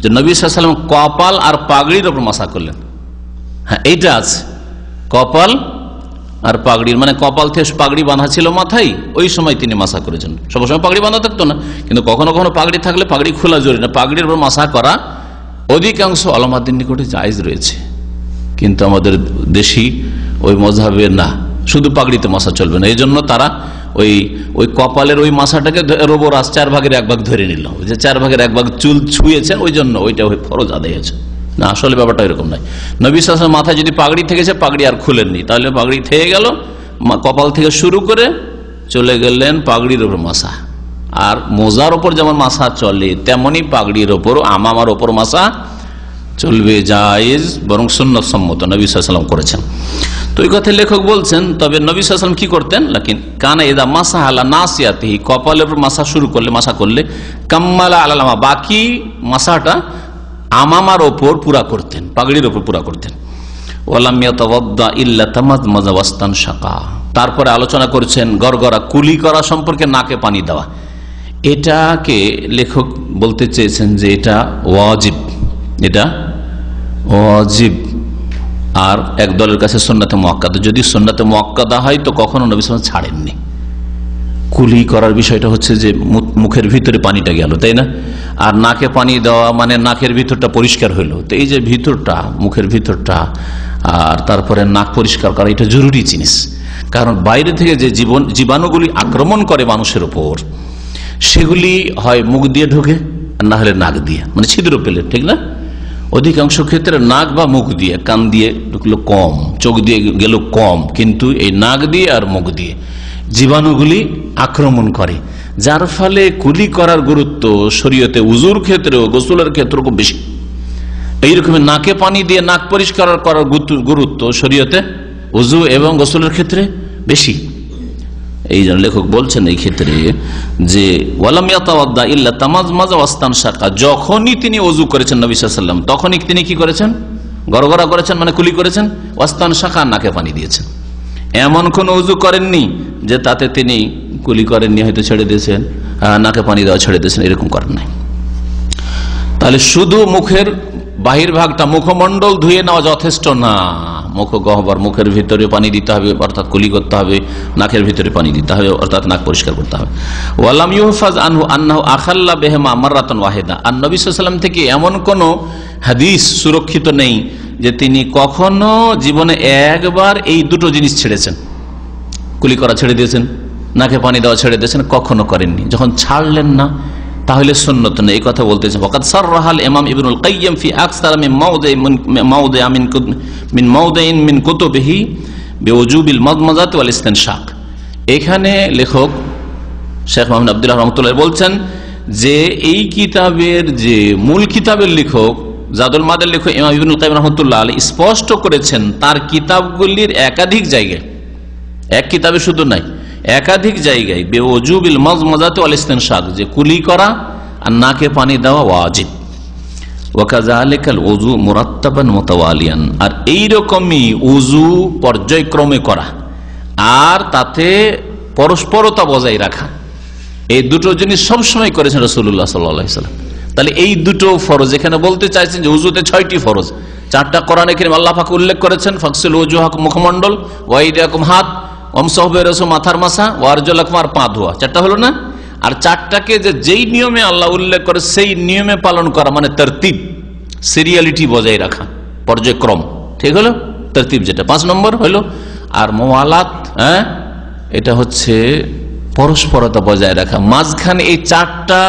যে নবী সাল্লাল্লাহু আলাইহি ওয়াসাল্লাম কপাল আর পাগড়ির উপর মাসা করলেন। হ্যাঁ, এইটা আছে, কপাল আর পাগড়ির, মানে কপাল থেকে পাগড়ি বাঁধা ছিল মাথায়, ওই সময় তিনি মাসা করেছেন। সবসময় পাগড়ি বাঁধা থাকতো না, কিন্তু কখনো কখনো পাগড়ি থাকলে পাগড়ি খোলা জরুরি না, পাগড়ির উপর মাসা করা অধিকাংশ উলামাদের নিকটে জায়েজ রয়েছে। কিন্তু আমাদের দেশি ওই মযহাবে না, শুধু পাগড়িতে মাসা চলবে না, এই জন্য তারা ওই কপালের ওই মাসাটাকে রবো রাস 4 ভাগের 1 ভাগ ধরে নিল, যে 4 ভাগের 1 ভাগ চুল ছুঁয়েছেন, ওই জন্য ওইটা ফরজ আদায় হয়েছে না। আসলে ব্যাপারটা এরকম নয়। নবী সাল্লাল্লাহু আলাইহি ওয়াসাল্লাম মাথায় যদি পাগড়ি থেকেছে, পাগড়ি আর খুলেননি, তাহলে পাগড়ি থেকে গেল, কপাল থেকে শুরু করে চলে গেলেন পাগড়ির উপর মাসা, আর মোজার ওপর যেমন মাসা চলে তেমনি পাগড়ির ওপর আমামার ওপর মাসা চলবে, জায়েজ, বরং সুন্নাত সম্মত, নবী সাল্লাল্লাহু আলাইহি ওয়াসাল্লাম করেছেন। তো এই কথা লেখক বলছেন, তবে নবী সাল্লাল্লাহু আলাইহি ওয়াসাল্লাম কি করতেন, লাকিন কানা ইযা মাসাহা আলা নাসিয়াতিহি, কপালের উপর মাসা শুরু করলে, মাসা করলে, কাম্মালা আলামা, বাকি মাসাটা আমামার ওপর পুরা করতেন, পাগড়ির ওপর পুরা করতেন। ওয়ালাম ইয়াতাওয়াদ্দা ইল্লা তামাজমাজা ওয়াস্তানশাকা, তারপরে আলোচনা করেছেন গড়গড়া কুলি করা সম্পর্কে, নাকে পানি দেওয়া। এটাকে লেখক বলতে চেয়েছেন যে এটা ওয়াজিব, এটা ওয়াজিব, আর এক দলের কাছে সুন্নাতে মুআক্কাদা। যদি সুন্নাতে মুআক্কাদা হয় তো কখনো নবী সাল্লাল্লাহু আলাইহি ওয়াসাল্লাম ছাড়েননি। কুলি করার বিষয়টা হচ্ছে যে মুখের ভিতরে পানিটা গেল, তাই না? আর নাকে পানি দেওয়া মানে নাকের ভিতরটা পরিষ্কার হইলো। তো এই যে ভিতরটা, মুখের ভিতরটা আর তারপরে নাক পরিষ্কার করা, এটা জরুরি জিনিস। কারণ বাইরে থেকে যে জীবাণুগুলি আক্রমণ করে মানুষের উপর, সেগুলি হয় মুখ দিয়ে ঢোকে আর না হলে নাক দিয়ে, মানে ছিদ্র পেলে, ঠিক না? অধিকাংশ ক্ষেত্রে নাক বা মুখ দিয়ে, কান দিয়ে ঢুকলো কম, চোখ দিয়ে গেল কম, কিন্তু এই নাক দিয়ে আর মুখ দিয়ে জীবাণুগুলি আক্রমণ করে, যার ফলে কুলি করার গুরুত্ব শরীয়তে উজুর ক্ষেত্রেও গোসলের ক্ষেত্রেও খুব বেশি। এইরকম নাকে পানি দিয়ে নাক পরিষ্কার করার গুরুত্ব শরীয়তে উজু এবং গোসলের ক্ষেত্রে বেশি। এই জন্য লেখক বলছেন এই ক্ষেত্রে যে ওয়ালাম ইয়াতাওয়াদ্দা ইল্লা তামাজমাজা ওয়াস্তানশাকা, যখনই তিনি ওযু করেছেন নবী সাল্লাল্লাহু আলাইহি ওয়াসাল্লাম, তখনই তিনি কি করেছেন, গড়গড়া করেছেন, মানে কুলি করেছেন, ওয়াস্তানশাকা, নাকে পানি দিয়েছেন। এমন কোন ওযু করেননি যে তাতে তিনি কুলি করেননি, হয়তো ছেড়ে দিয়েছেন, নাকে পানি দেওয়া ছেড়ে দিয়েছেন, এরকম করেন নাই। তাহলে শুধু মুখের বাহির ভাগটা, মুখমণ্ডল ধুয়ে নেওয়া যথেষ্ট না, মুখ গহ্বর, মুখের ভিতরে পানি দিতে হবে, অর্থাৎ কুলি করতে হবে, নাকের ভিতরে পানি দিতে হবে, অর্থাৎ নাক পরিষ্কার করতে হবে। ওয়ালাম ইউহফাজ আনহু আন্নাহু আখাল্লা বিহিমা মাররাতান ওয়াহিদা, আর নবী সাল্লাল্লাহু আলাইহি ওয়াসাল্লাম থেকে এমন কোন হাদিস সুরক্ষিত নেই যে তিনি কখনো জীবনে একবার এই দুটো জিনিস ছেড়েছেন, কুলি করা ছেড়ে দিয়েছেন, নাকে পানি দেওয়া ছেড়ে দিয়েছেন, কখনো করেননি। যখন ছাড়লেন না তাহলে সুন্নত নেই, এই কথা বলতেছে। ওয়াকাদ সাররাহাল ইমাম ইবনুল কাইয়্যিম ফি আকসার মিন মাওদি'in মিন কুতুবিহি বিউজুবিল মাদমাজাতি ওয়াল ইসতিনশাক। এখানে লেখক শেখ মুহাম্মদ আব্দুল্লাহ রাহমাতুল্লাহ বলছেন যে এই কিতাবের যে মূল কিতাবের লেখক, জাদুল মাদের লেখক ইমাম ইবনুল কাইয়্যিম রাহমাতুল্লাহ আলাইহি স্পষ্ট করেছেন তার কিতাবগুলির একাধিক জায়গায়, এক কিতাবে শুধু নাই, একাধিক জায়গায় বেওজুবিল মাযমাযাতি ওয়াল ইসতিনশাক, যে কুলি করা আর নাকে পানি দেওয়া ওয়াজিব। ওয়াকাযালিকাল ওযু মুরাত্তাবান মুতাওয়ালিয়ান, আর এই রকমই ওযু পর্যায়ক্রমে করা আর তাতে পরস্পরতা বজায় রাখা, এই দুটো জিনিস সবসময় করেছেন রাসূলুল্লাহ সাল্লাল্লাহু আলাইহি ওয়াসাল্লাম। তাহলে এই দুটো ফরজ, এখানে বলতে চাইছেন যে ওযুতে 6টি ফরজ, 4টা কোরআনে কারীম আল্লাহ পাক উল্লেখ করেছেন, ফাগসিলু ওজুহাকুম, মুখমণ্ডল, ওয়া আইদিয়াকুম, হাত, ওয়ামসাহু বিরাসিহি, মাথার মাসা, ওয়া আরজুলাকুম, আর পা ধোয়া, 4টা হলো না? আর 4টাকে যে যেই নিয়মে আল্লাহ উল্লেখ করে সেই নিয়মে পালন করা, মানে তরতিব, সিরিয়ালিটি বজায় রাখা, পর্যায়ক্রম, ঠিক হলো তরতিব, যেটা 5 নম্বর হলো। আর মুওয়ালাত, এটা হচ্ছে পরস্পরতা বজায় রাখা, মাঝখানে এই 4টা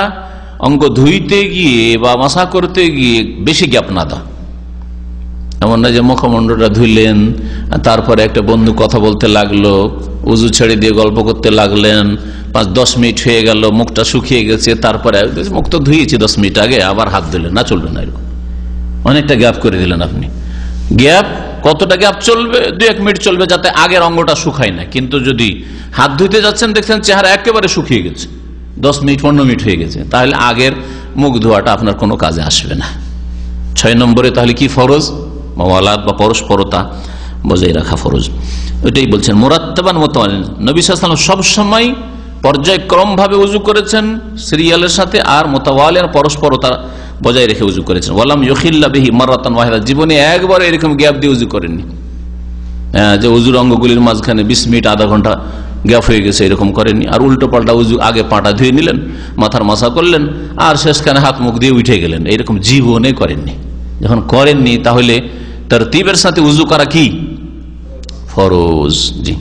অঙ্গ ধুইতে গিয়ে বা মাসা করতে গিয়ে বেশি গ্যাপ না দেওয়া। এমন না যে মুখমণ্ডলটা ধুইলেন, তারপরে একটা বন্ধু কথা বলতে লাগলো, উজু ছেড়ে দিয়ে গল্প করতে লাগলেন, 5-10 মিনিট হয়ে গেল, মুখটা শুকিয়ে গেছে, তারপরে মুখ তো ধুয়েছি 10 মিনিট আগে, আবার হাত ধুলেন, না, চলবে না। এরকম অনেকটা গ্যাপ করে দিলেন আপনি। গ্যাপ কতটা গ্যাপ চলবে? 2-1 মিনিট চলবে, যাতে আগের অঙ্গটা শুকায় না। কিন্তু যদি হাত ধুইতে যাচ্ছেন, দেখছেন চেহারা একেবারে শুকিয়ে গেছে, 10 মিনিট 15 মিনিট হয়ে গেছে, তাহলে আগের মুখ ধোয়াটা আপনার কোনো কাজে আসবে না। 6 নম্বরে তাহলে কি ফরজ? মুওয়ালাত বা পরস্পরতা বজায় রাখা ফরজ। ওইটাই বলছেন মুরাত্তাবান মুতাওয়ালিয়ান। নবী সাল্লাল্লাহু আলাইহি ওয়াসাল্লাম সবসময় পর্যায়ক্রম ভাবে উযু করেছেন সিরিয়ালের সাথে, আর মুতাওয়ালিয়ান, পরস্পরতা বজায় রেখে উযু করেছেন। ওয়ালাম ইউখিল্লা বিহি মাররাতান ওয়াহিদা, জীবনে একবার এরকম গ্যাপ দিয়ে উযু করেননি, যে উযুর অঙ্গগুলির মাঝখানে 20 মিনিট আধা ঘন্টা গ্যাপ হয়ে গেছে, এরকম করেননি। আর উল্টো পাল্টা উযু, আগে পাটা ধুয়ে নিলেন, মাথার মাসা করলেন, আর শেষখানে হাত মুখ দিয়ে উঠে গেলেন, এরকম জীবনে করেননি। যখন করেননি তাহলে তরতিবের সাথে উযু করা কি ফরজ। জি।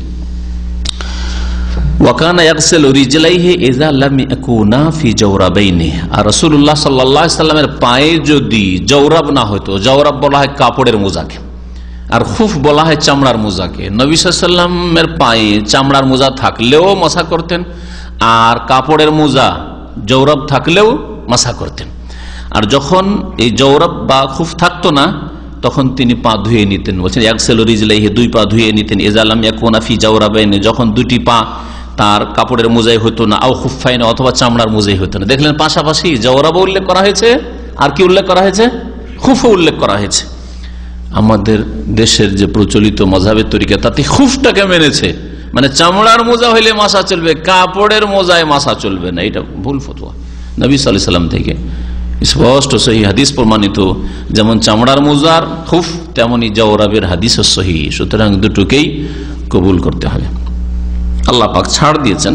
ওয়াকানা ইয়াগসিলু রিজলাইহি ইযা লাম ইয়াকুনা ফি জাওরাবাইনি, আর রাসূলুল্লাহ সাল্লাল্লাহু আলাইহি সাল্লামের পায়ে যদি জাওরাব না হতো, জাওরাব বলা হয় কাপড়ের মোজাকে, আর খুফ বলা হয় চামড়ার মোজাকে। নবী সাল্লাল্লাহু আলাইহি সাল্লামের পায়ে চামড়ার মোজা থাকলেও মশা করতেন, আর কাপড়ের মোজা জৌরব থাকলেও মাসা করতেন। আর যখন এই জৌরব বা খুফ থাকতো না তখন তিনি পা ধুয়ে নিতেন। বলছেন একসেলো রিজলাইহি, দুই পা ধুয়ে নিতেন। ইজালাম ইয়াকুনা ফি জাওরাবাইন, যখন দুটি পা তার কাপড়ের মোজাই হতো না, আও খুফাইন অথবা চামড়ার মোজাই হতো না। দেখলেন পাশাপাশি জওরাবও উল্লেখ করা হয়েছে, আর কি উল্লেখ করা হয়েছে? খুফও উল্লেখ করা হয়েছে। আমাদের দেশের যে প্রচলিত মযহাবের তরিকা তাতে খুফটাকে মেনেছে, মানে চামড়ার মোজা হইলে মাসা চলবে, কাপড়ের মোজায় মাসা চলবে না। এটা ভুল ফতোয়া নবী সাল্লাল্লাহু আলাইহি ওয়াসাল্লাম থেকে স্পষ্ট সহিহ হাদিস প্রমাণিত। যেমন চামড়ার মোজার খুফ তেমনি জওরাবের হাদিসও সহিহ। সুতরাং দুটোকেই কবুল করতে হবে। আল্লাহ পাক ছাড় দিয়েছেন,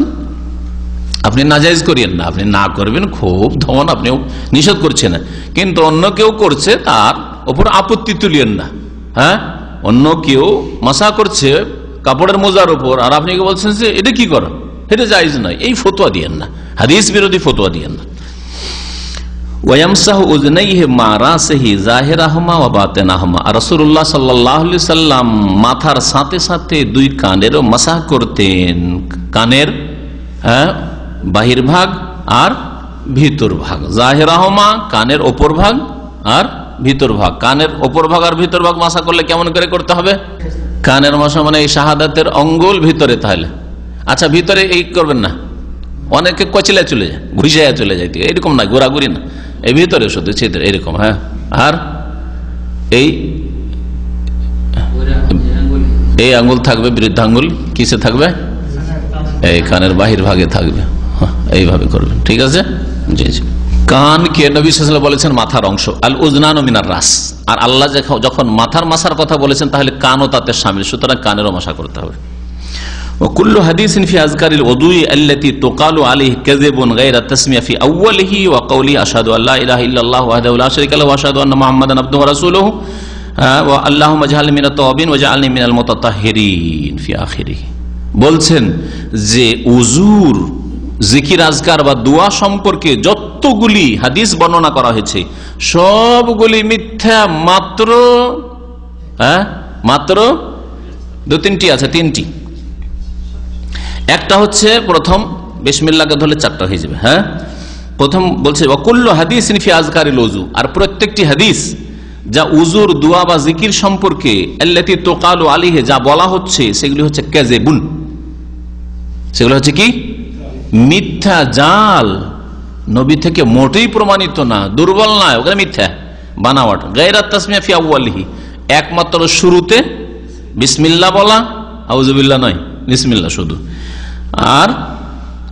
আপনি নাজায়েজ করিয়েন না, আপনি না করবেন খুব ধমন আপনিও নিষেধ করছেন না, কিন্তু অন্য কেউ করছে তার ওপর আপত্তি তুলিয়েন না। হ্যাঁ, অন্য কেউ মাসা করছে কাপড়ের মোজার উপর, আর আপনি বলছেন যে এটা কি করেন, এটা জায়েজ নয়, এই ফতোয়া দিয়েন না, হাদিস বিরোধী ফতোয়া দিয়েন না। ওয়ায়ামসাহু উযনাইহি মা রাসিহি যাহিরাহুমা ওয়া বাতিনাহুমা, রাসূলুল্লাহ সাল্লাল্লাহু আলাইহি সাল্লাম মাথার সাথে সাথে দুই কানেরও মাসাহ করতেন। কানের বাহির ভাগ আর ভিতর ভাগ, যাহিরাহুমা কানের ওপর ভাগ আর ভিতর ভাগ। কানের ওপর ভাগ আর ভিতর ভাগ মাসাহ করলে কেমন করে করতে হবে? কানের মাসা মানে এই শাহাদাতের অঙ্গুল ভিতরে, তাহলে আচ্ছা ভিতরে এই করবেন না, অনেকে কচিলা চলে যায়, ঘুরিয়ে চলে যায়, এরকম না, ঘোরাঘুরি না, এই ভিতরে শুধু ছিদ্র এরকম। হ্যাঁ, আর এই আঙ্গুল থাকবে, বৃদ্ধাঙ্গুল কিসে থাকবে? এই কানের বাহির ভাগে থাকবে, এইভাবে করবেন, ঠিক আছে? জি জি। কানকে নবী সাল্লাল্লাহু আলাইহি ওয়াসাল্লাম বলেছেন মাথার অংশ, আল উযনানু মিনার রাস। আর আল্লাহ যখন মাথার মাসার কথা বলেছেন তাহলে কানও তাতে শামিল, সুতরাং কানেরও মাসা করতে হবে। وكل حديث في أذكار الوضوء التي تقال عليه كذب غير التسمية في أوله وقوله أشهد أن لا إله إلا الله وحده لا شريك له وأشهد أن محمدا عبده ورسوله اللهم اجعلني من التوابين واجعلني من المتطهرين في آخره। বলছেন যে উজুর জিকির আজকার বা দোয়া সম্পর্কে যতগুলি হাদিস বর্ণনা করা হয়েছে সবগুলি মিথ্যা, মাত্র দু তিনটি আছে, তিনটি। একটা হচ্ছে প্রথম বিসমিল্লাহকে ধরলে চারটা হয়ে যাবে। হ্যাঁ, প্রথম বলছে ওয়াকুল্লু হাদিসিন ফি আযকারিল ওযু, আর প্রত্যেকটি হাদিস যা উজুর দোয়া বা জিকির সম্পর্কে আল্লাতী তুকালু আলাইহি যা বলা হচ্ছে সেগুলি হচ্ছে কাযিবুন, সেগুলো হচ্ছে কি? মিথ্যা, জাল, নবী থেকে মোটেই প্রমাণিত না, দুর্বল নয়, ওখানে মিথ্যা বানাওয়াট। গায়রাত তাসমিয়া ফি আউয়ালিহি, একমাত্র শুরুতে বিসমিল্লাহ বলা, আউযুবিল্লাহ নয়, বিসমিল্লাহ শুধু। আর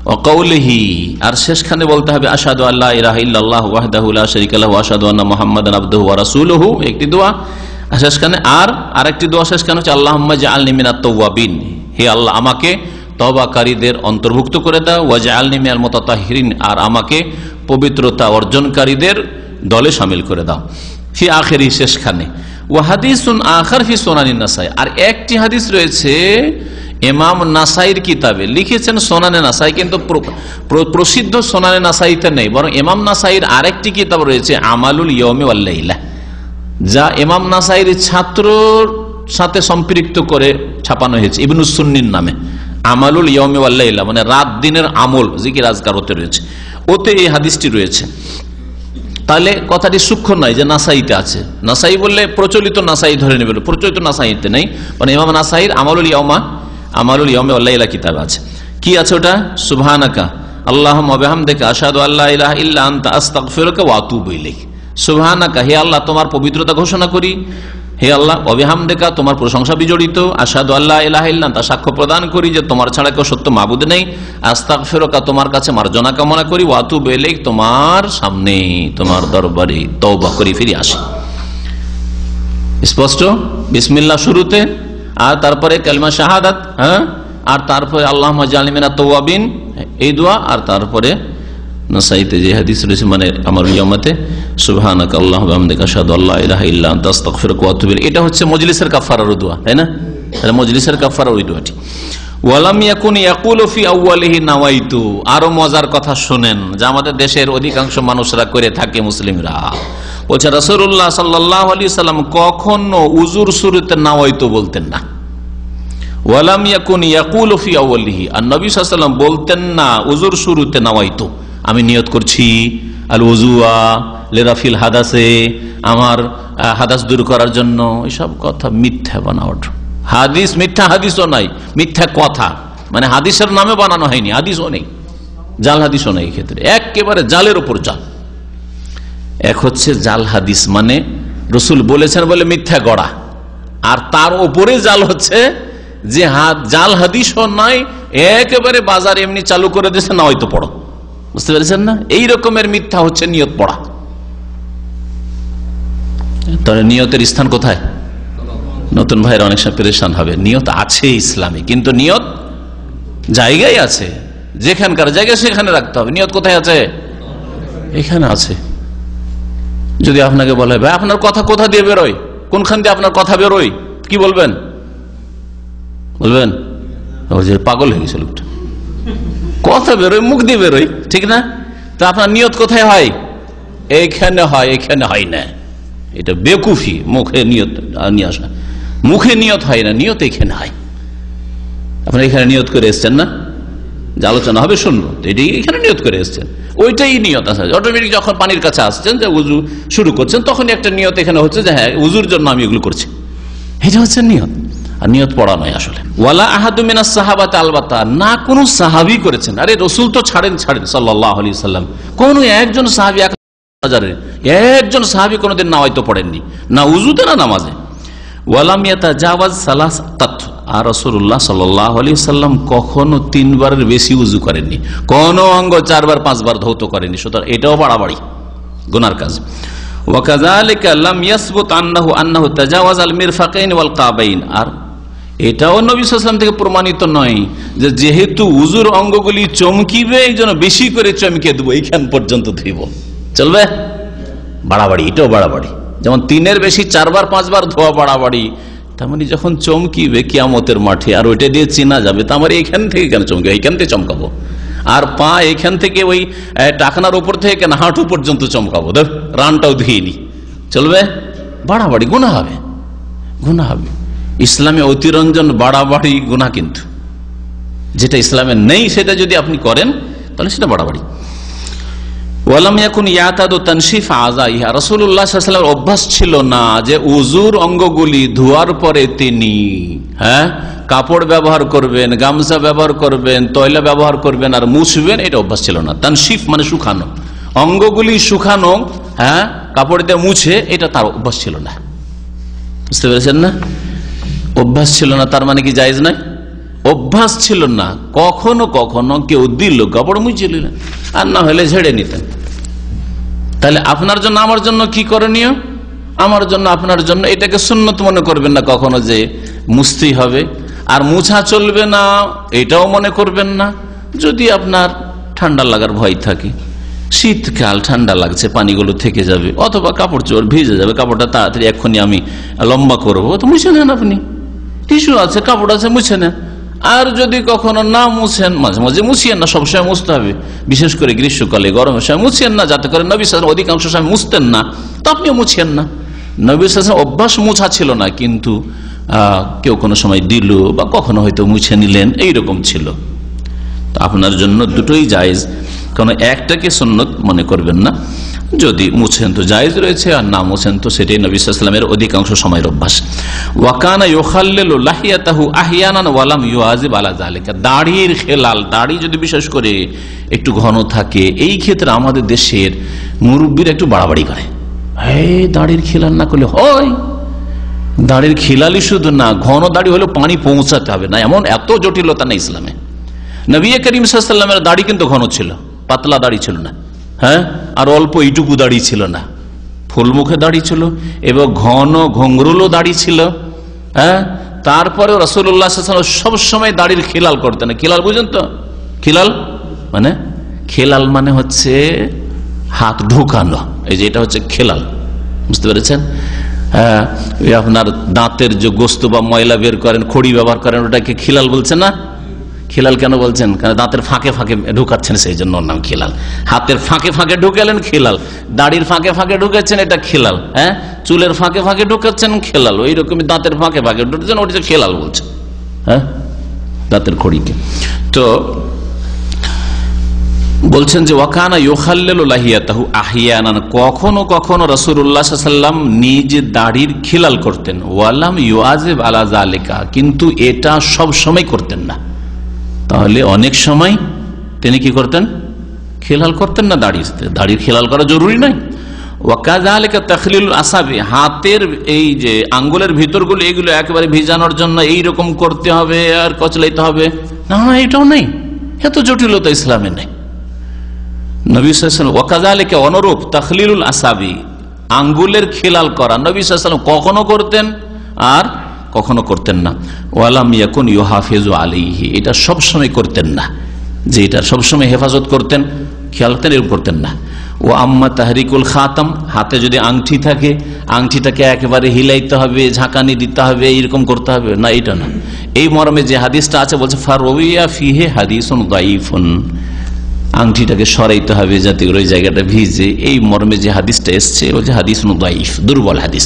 ওয়াকাউলিহি, আর শেষখানে বলতে হবে আশহাদু আল্লা ইলাহা ইল্লাল্লাহু ওয়াহদাহু লা শারীকা লাহু ওয়া আশহাদু আন্না মুহাম্মাদান আবদুহু ওয়া রাসূলুহু, একটি দোয়া শেষখানে। আর আরেকটি দোয়া শেষখানে হচ্ছে আল্লাহুম্মা জাআলনি মিনাত তাওয়াবিন, হে আল্লাহ আমাকে তওবাকারীদের অন্তর্ভুক্ত করে দাও, ওয়াজআলনি মিনাল মুতাতাহহিরিন, আর আমাকে পবিত্রতা অর্জনকারীদের দলে শামিল করে দাও। ফি আখিরি, শেষখানে। ওয়া হাদিসুন আখার ফি সুনানিন নাসাই, আর একটি হাদিস রয়েছে ইমাম নাসাইর কিতাবে, লিখেছেন সুনানে নাসাই, কিন্তু প্রসিদ্ধ সুনানে নাসাইতে নেই, বরং ইমাম নাসাইর আরেকটি কিতাব রয়েছে আমালুল ইয়াউমি ওয়াল লাইলা, যা ইমাম নাসাইর ছাত্রর সাথে সম্পৃক্ত করে ছাপানো হয়েছে ইবনুস সুন্নির নামে। আমালুল ইয়াউমি ওয়াল লাইলা মানে রাত দিনের আমল, জিকির আজকার হতে রয়েছে, ওতে এই হাদিসটি রয়েছে। তাহলে কথাটি সূক্ষ্ম নয় যে নাসাইতে আছে, নাসাই বললে প্রচলিত নাসাই ধরে নেবে, প্রচলিত নাসাইতে নেই, মানে ইমাম নাসাইর আমালুল ইয়াউমি ওয়াল লাইলা কিতাব আছে। কি আছে ওটা? সুবহানাকা আল্লাহুম্মা ওয়া বিহামদিকা আশহাদু আল্লা ইলাহা ইল্লা আনতা আস্তাগফিরুকা ওয়া আতুবু ইলাইক। সুবহানাকা, হে আল্লাহ তোমার পবিত্রতা ঘোষণা করি, হে আল্লাহ, ওয়া বিহামদিকা তোমার প্রশংসা বিজড়িত, আশহাদু আল্লা ইলাহা ইল্লা আনতা সাক্ষ্য প্রদান করি যে তোমার ছাড়া কেউ সত্য মাবুদ নেই, আস্তাগফিরুকা তোমার কাছে মার্জনা কামনা করি, ওয়া আতুবু ইলাইক তোমার সামনে তোমার দরবারে তওবা করি ফিরে আসি। স্পষ্ট? বিসমিল্লাহ শুরুতে, আর তারপরে কালিমা শাহাদাত, হ্যাঁ, আর তারপরে আল্লাহুম্মা জাআলনি মিনাত তাওয়াবিন এই দোয়া, আর তারপরে নাসাইতে যে হাদিস রয়েছে মানে আমার ইয়ামাতে সুবহানাকা আল্লাহুম্মা ওয়া বিহামদিকা আশহাদু আল্লা ইলাহা ইল্লা আনতা আস্তাগফিরুকা ওয়া আতুবু ইলাইক। এটা হচ্ছে মজলিসের কাফারার দোয়া, তাই না? তাহলে মজলিসের কাফারার ওই দোয়াটি। ওয়ালাম ইয়াকুন ইয়াকুলু ফি আউয়ালিহি নাওয়াইতু, আরো মজার কথা শুনেন যা আমাদের দেশের অধিকাংশ মানুষরা করে থাকে, মুসলিমরা। বলছে রাসূলুল্লাহ সাল্লাল্লাহু আলাইহি সাল্লাম কখনো উজুর শুরুতে নাওয়াইতু বলতেন না। ওয়ালাম ইয়াকুন ইয়াকুলু ফি আউয়ালিহি, আর নবী সাল্লাল্লাহু আলাইহি ওয়াসাল্লাম বলতেন না উযুর শুরুতে নাওয়াইতু, আমি নিয়ত করছি আল ওযুয়া লিরাফিল হাদাসে, আমার হাদাস দূর করার জন্য। এসব কথা মিথ্যা বানাওয়াট হাদিস, মিথ্যা হাদিসও নাই, মিথ্যা কথা, মানে হাদিসের নামে বানানো হয়নি, হাদিসও নেই, জাল হাদিসও নেই। ক্ষেত্রে একেবারে জালের উপর জাল। এক হচ্ছে জাল হাদিস, মানে রসুল বলেছেন বলে মিথ্যা গড়া, আর তার উপরে জাল হচ্ছে যে জাল হাদিসও নাই, একেবারে বাজার এমনি চালু করে দিয়েছে না হয়তো পড়ো। বুঝতে পেরেছেন না? এই রকমের মিথ্যা হচ্ছে নিয়ত পড়া। তাহলে নিয়তের স্থান কোথায়? নতুন ভাইরা অনেক সময় পেরেশান হবে, নিয়ত আছে ইসলামে, কিন্তু নিয়ত জায়গায় আছে, যেখানকার জায়গায় সেখানে রাখতে হবে। নিয়ত কোথায় আছে? এখানে আছে। যদি আপনাকে বলে ভাই আপনার কথা কোথা দিয়ে বেরোয়, কোনখান দিয়ে আপনার কথা বেরোয়, কি বলবেন? বলবেন পাগল হয়ে গেছে লোকটা, কথা বেরোয় মুখ দিয়ে বেরোয়, ঠিক না? তা আপনার নিয়ত কোথায় হয়? এইখানে হয়, এখানে হয় না। এটা বেকুফি, মুখে নিয়ত নিয়ে আসা, মুখে নিয়ত হয় না, নিয়ত এখানে হয়। আপনি এখানে নিয়ত করে এসছেন না, যে আলোচনা হবে শুনবো, তো এটাই এখানে নিয়ত করে এসছেন, ওইটাই নিয়ত আছে। অটোমেটিক যখন পানির কাছে আসছেন, যে উজু শুরু করছেন, তখন একটা নিয়ত এখানে হচ্ছে যে হ্যাঁ উজুর জন্য আমি এগুলো করছি, এটা হচ্ছে নিয়ত। আর নিয়ত পড়া নয় আসলে। ওয়ালা আহাদু মিনাস সাহাবাতে আলবাতা, না কোন সাহাবী করেছেন। আরে রসুল তো ছাড়েন সাল্লাল্লাহু আলাইহি সাল্লাম, কোন একজন সাহাবী, একজন সাহাবী কোনদিন নাওয়াইতো পড়েননি, না উজুতে না নামাজে। ওয়ালাম ইয়াতাজাওয়াজ সালাসাত, আর রাসূলুল্লাহ সাল্লাল্লাহু আলাইহি সাল্লাম কখনো 3 বারের বেশি উজু করেননি, কোন অঙ্গ 4 বার 5 বার ধৌত করেননি। সুতরাং এটাও বাড়াবাড়ি, গুনার কাজ। ওয়াকাযালিকা লাম ইয়াসবুত আন্নাহু তাজাওয়াজ আল মিরফাকাইন ওয়াল কাবাইন, আর এটাও নবী সাল্লাল্লাহু আলাইহি ওয়াসাল্লাম থেকে প্রমাণিত নয় যে যেহেতু উজুর অঙ্গগুলি চমকিবে এই জন্য বেশি করে চমকে দেবো, এইখান পর্যন্ত ধুইব, চলবে? বাড়াবাড়ি, এটাও বাড়াবাড়ি। যেমন 3-এর বেশি 4 বার 5 বার ধোয়া বাড়াবাড়ি, তার মানে যখন চমকিবে কিয়ামতের মাঠে আর ওইটা দিয়ে চেনা যাবে, তা আমার এইখান থেকে কেন চমকে, এইখান থেকে চমকাবো। আর পা এইখান থেকে ওই টাকনার উপর থেকে কেন হাঁটু পর্যন্ত চমকাবো, দেখ রানটাও ধুইনি, চলবে? বাড়াবাড়ি, গুনাহ হবে, গুনাহ হবে। ইসলামে অতিরঞ্জন বাড়াবাড়ি গুনাহ, কিন্তু যেটা ইসলামে নেই সেটা যদি আপনি করেন তাহলে সেটা বাড়াবাড়ি। ওয়ালাম ইয়াকুন ইয়াতাদু তানশিফ আযাইহা, রাসূলুল্লাহ সাল্লাল্লাহু আলাইহি ওয়াসাল্লামের অভ্যাস ছিল না যে উযুর অঙ্গগুলি ধোয়ার পরে তিনি কাপড় ব্যবহার করবেন, গামছা ব্যবহার করবেন, তয়লা ব্যবহার করবেন আর মুছবেন, এটা অভ্যাস ছিল না। তানশিফ মানে শুকানো, অঙ্গগুলি শুকানো, কাপড় দিয়ে মুছে, এটা তার অভ্যাস ছিল না। বুঝতে পেরেছেন না? অভ্যাস ছিল না তার মানে কি জায়েজ নাই? অভ্যাস ছিল না। কখনো কখনো কেউ দিল, কাপড় মুছে নিলেন, আর না হলে ঝেড়ে নিতেন। তাহলে আপনার জন্য আমার জন্য কি করণীয়? আমার জন্য আপনার জন্য এটাকে সুন্নত মনে করবেন না কখনো যে মুছতেই হবে, আর মুছা চলবে না এটাও মনে করবেন না। যদি আপনার ঠান্ডা লাগার ভয় থাকে, শীতকাল ঠান্ডা লাগছে, পানিগুলো থেকে যাবে, অথবা কাপড় চোপড় ভিজে যাবে, কাপড়টা তাড়াতাড়ি এক্ষুনি আমি লম্বা করবো, তো মুছে নেন, আপনি টিস্যু আছে, কাপড় আছে, মুছে নেন। আর যদি কখনো না মুছেন, মাঝে মাঝে মুছিয়েন না, সবসময় মুছতে হবে, বিশেষ করে গ্রীষ্মকালে, গরমের সময় মুছিয়েন না, যাতে করে নবী সাল্লাল্লাহু আলাইহি ওয়াসাল্লাম অধিকাংশ সময় মুছতেন না, তো আপনিও মুছিয়েন না। নবী সাল্লাল্লাহু আলাইহি ওয়াসাল্লাম অভ্যাস মুছা ছিল না, কিন্তু কেউ কোনো সময় দিল বা কখনো হয়তো মুছে নিলেন, এইরকম ছিল। তো আপনার জন্য দুটোই জায়েজ, কোনো একটাকে সুন্নত মনে করবেন না। যদি মুছেন তো জায়েজ রয়েছে, আর না মুছেন তো সেটাই নবী সাল্লাল্লাহু আলাইহি ওয়াসাল্লামের অধিকাংশ সময়ের অভ্যাস। ওয়া কানা ইউখাল্লিলু লাহিয়াতাহু আহইয়ানান ওয়া লাম ইউআযিব আলা যালিকা, দাড়ির খেলাল, দাড়ি যদি বিশেষ করে একটু ঘন থাকে, এই ক্ষেত্রে আমাদের দেশের মুরব্বীরা একটু বাড়াবাড়ি করে, এই দাড়ির খেলাল না করলে হয়। দাড়ির খেলালই শুধু না, ঘন দাড়ি হলে পানি পৌঁছাতে হবে না, এমন এত জটিলতা না ইসলামে। নবী করিম সাল্লাল্লাহু আলাইহি ওয়াসাল্লামের দাড়ি কিন্তু ঘন ছিল, পাতলা দাড়ি ছিল না, আর অল্প এইটুকু দাড়ি ছিল না, ফুল মুখে দাড়ি ছিল এবং ঘন ঘুংরুলো দাড়ি ছিল। তারপরে রাসূলুল্লাহ সাল্লাল্লাহু আলাইহি ওয়াসাল্লাম সবসময় দাড়ির খিলাল করতেন। খিলাল বুঝেন তো? খিলাল মানে হচ্ছে হাত ঢুকানো, এই যে এটা হচ্ছে খিলাল, বুঝতে পেরেছেন? আপনার দাঁতের যে গোস্ত বা ময়লা বের করেন, খড়ি ব্যবহার করেন, ওটাকে খিলাল বলছেন না? খিলাল কেন বলছেন? কারণ দাঁতের ফাঁকে ফাঁকে ঢুকাচ্ছেন, সেই জন্য ওর নাম খিলাল। হাতের ফাঁকে ফাঁকে ঢুকালেন খিলাল, দাড়ির ফাঁকে ফাঁকে ঢুকাচ্ছেন, এটা খিলাল। চুলের ফাঁকে ফাঁকে ঢুকাচ্ছেন, খিলাল। ওই রকমই দাঁতের ফাঁকে ফাঁকে ঢুকছেন, ওটা খিলাল বলছেন। হ্যাঁ, দাঁতের খড়িকে। তো বলছেন যে ওয়াকানা ইউখাল্লিলু লাহিয়াতাহু আহইয়ানান, কখনো কখনো রাসূলুল্লাহ সাল্লাল্লাহু আলাইহি ওয়াসাল্লাম নিজ দাড়ির খিলাল করতেন। ওয়ালাম ইউআজিব আলা যালিকা, কিন্তু এটা সব সময় করতেন না। তাহলে অনেক সময় তিনি কি করতেন? খিলাল করতেন না দাড়ির খিলাল করা জরুরি নয়। ওয়াকাযালিকা তাখলিলুল আসাবি, হাতের এই যে আঙ্গুলের ভিতরগুলো এগুলো একেবারে ভিজানোর জন্য এইরকম করতে হবে আর কচলাইতে হবে, না, এটাও নেই, এত জটিলতা ইসলামে নেই। নবী সাল্লাল্লাহু আলাইহি ওয়াসাল্লাম ওয়াকাযালিকা, অনুরূপ তাখলিলুল আসাবি, আঙ্গুলের খিলাল করা নবী সাল্লাল্লাহু আলাইহি ওয়াসাল্লাম কখনো করতেন আর কখনো করতেন না। ওয়ালাম ইয়াকুন ইউহাফিজু আলাইহি, এটা সব সময় করতেন না, যে এটা সব সময় হেফাজত করতেন, খেয়াল করতেন, এরকম করতেন না। ও আম্মা তাহরিকুল খাতাম, হাতে যদি আংটি থাকে আংটিটাকে একেবারে হিলাইতে হবে, ঝাঁকানি দিতে হবে, এইরকম করতে হবে না, এটা না। এই মর্মে যে হাদিসটা আছে বলছে ফারওয়িয়া ফিহি হাদিসুন দাঈফুন, আংটিটাকে সরাইতে হবে যাতে করে ওই জায়গাটা ভিজে, এই মর্মে যে হাদিসটা এসছে ও যে হাদিসুন দাঈফ, দুর্বল হাদিস।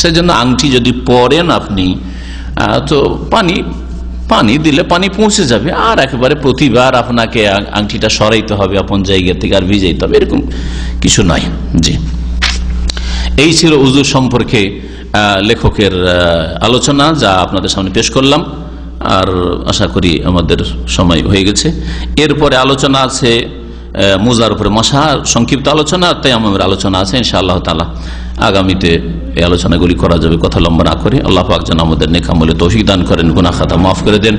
সেজন্য আংটি যদি পরেন আপনি, তো পানি দিলে পানি পৌঁছে যাবে, আর একেবারে প্রতিবার আপনাকে আংটিটা সরাইতে হবে আপন জায়গা থেকে আর ভিজাইতে হবে, এরকম কিছু নয়। জি, এই ছিল উযু সম্পর্কে লেখকের আলোচনা, যা আপনাদের সামনে পেশ করলাম। আর আশা করি আমাদের সময় হয়ে গেছে। এরপরে আলোচনা আছে মুজার উপরে মশা, সংক্ষিপ্ত আলোচনা, তায়াম্মুমের আলোচনা আছে ইনশাআল্লাহ তাআলা। আগামীতে এই আলোচনাগুলি করা যাবে, কথা লম্বা না করে। আল্লাহ পাক যেন আমাদের নেক আমলে তৌফিক দান করেন, গুনাহ খাতা মাফ করে দেন।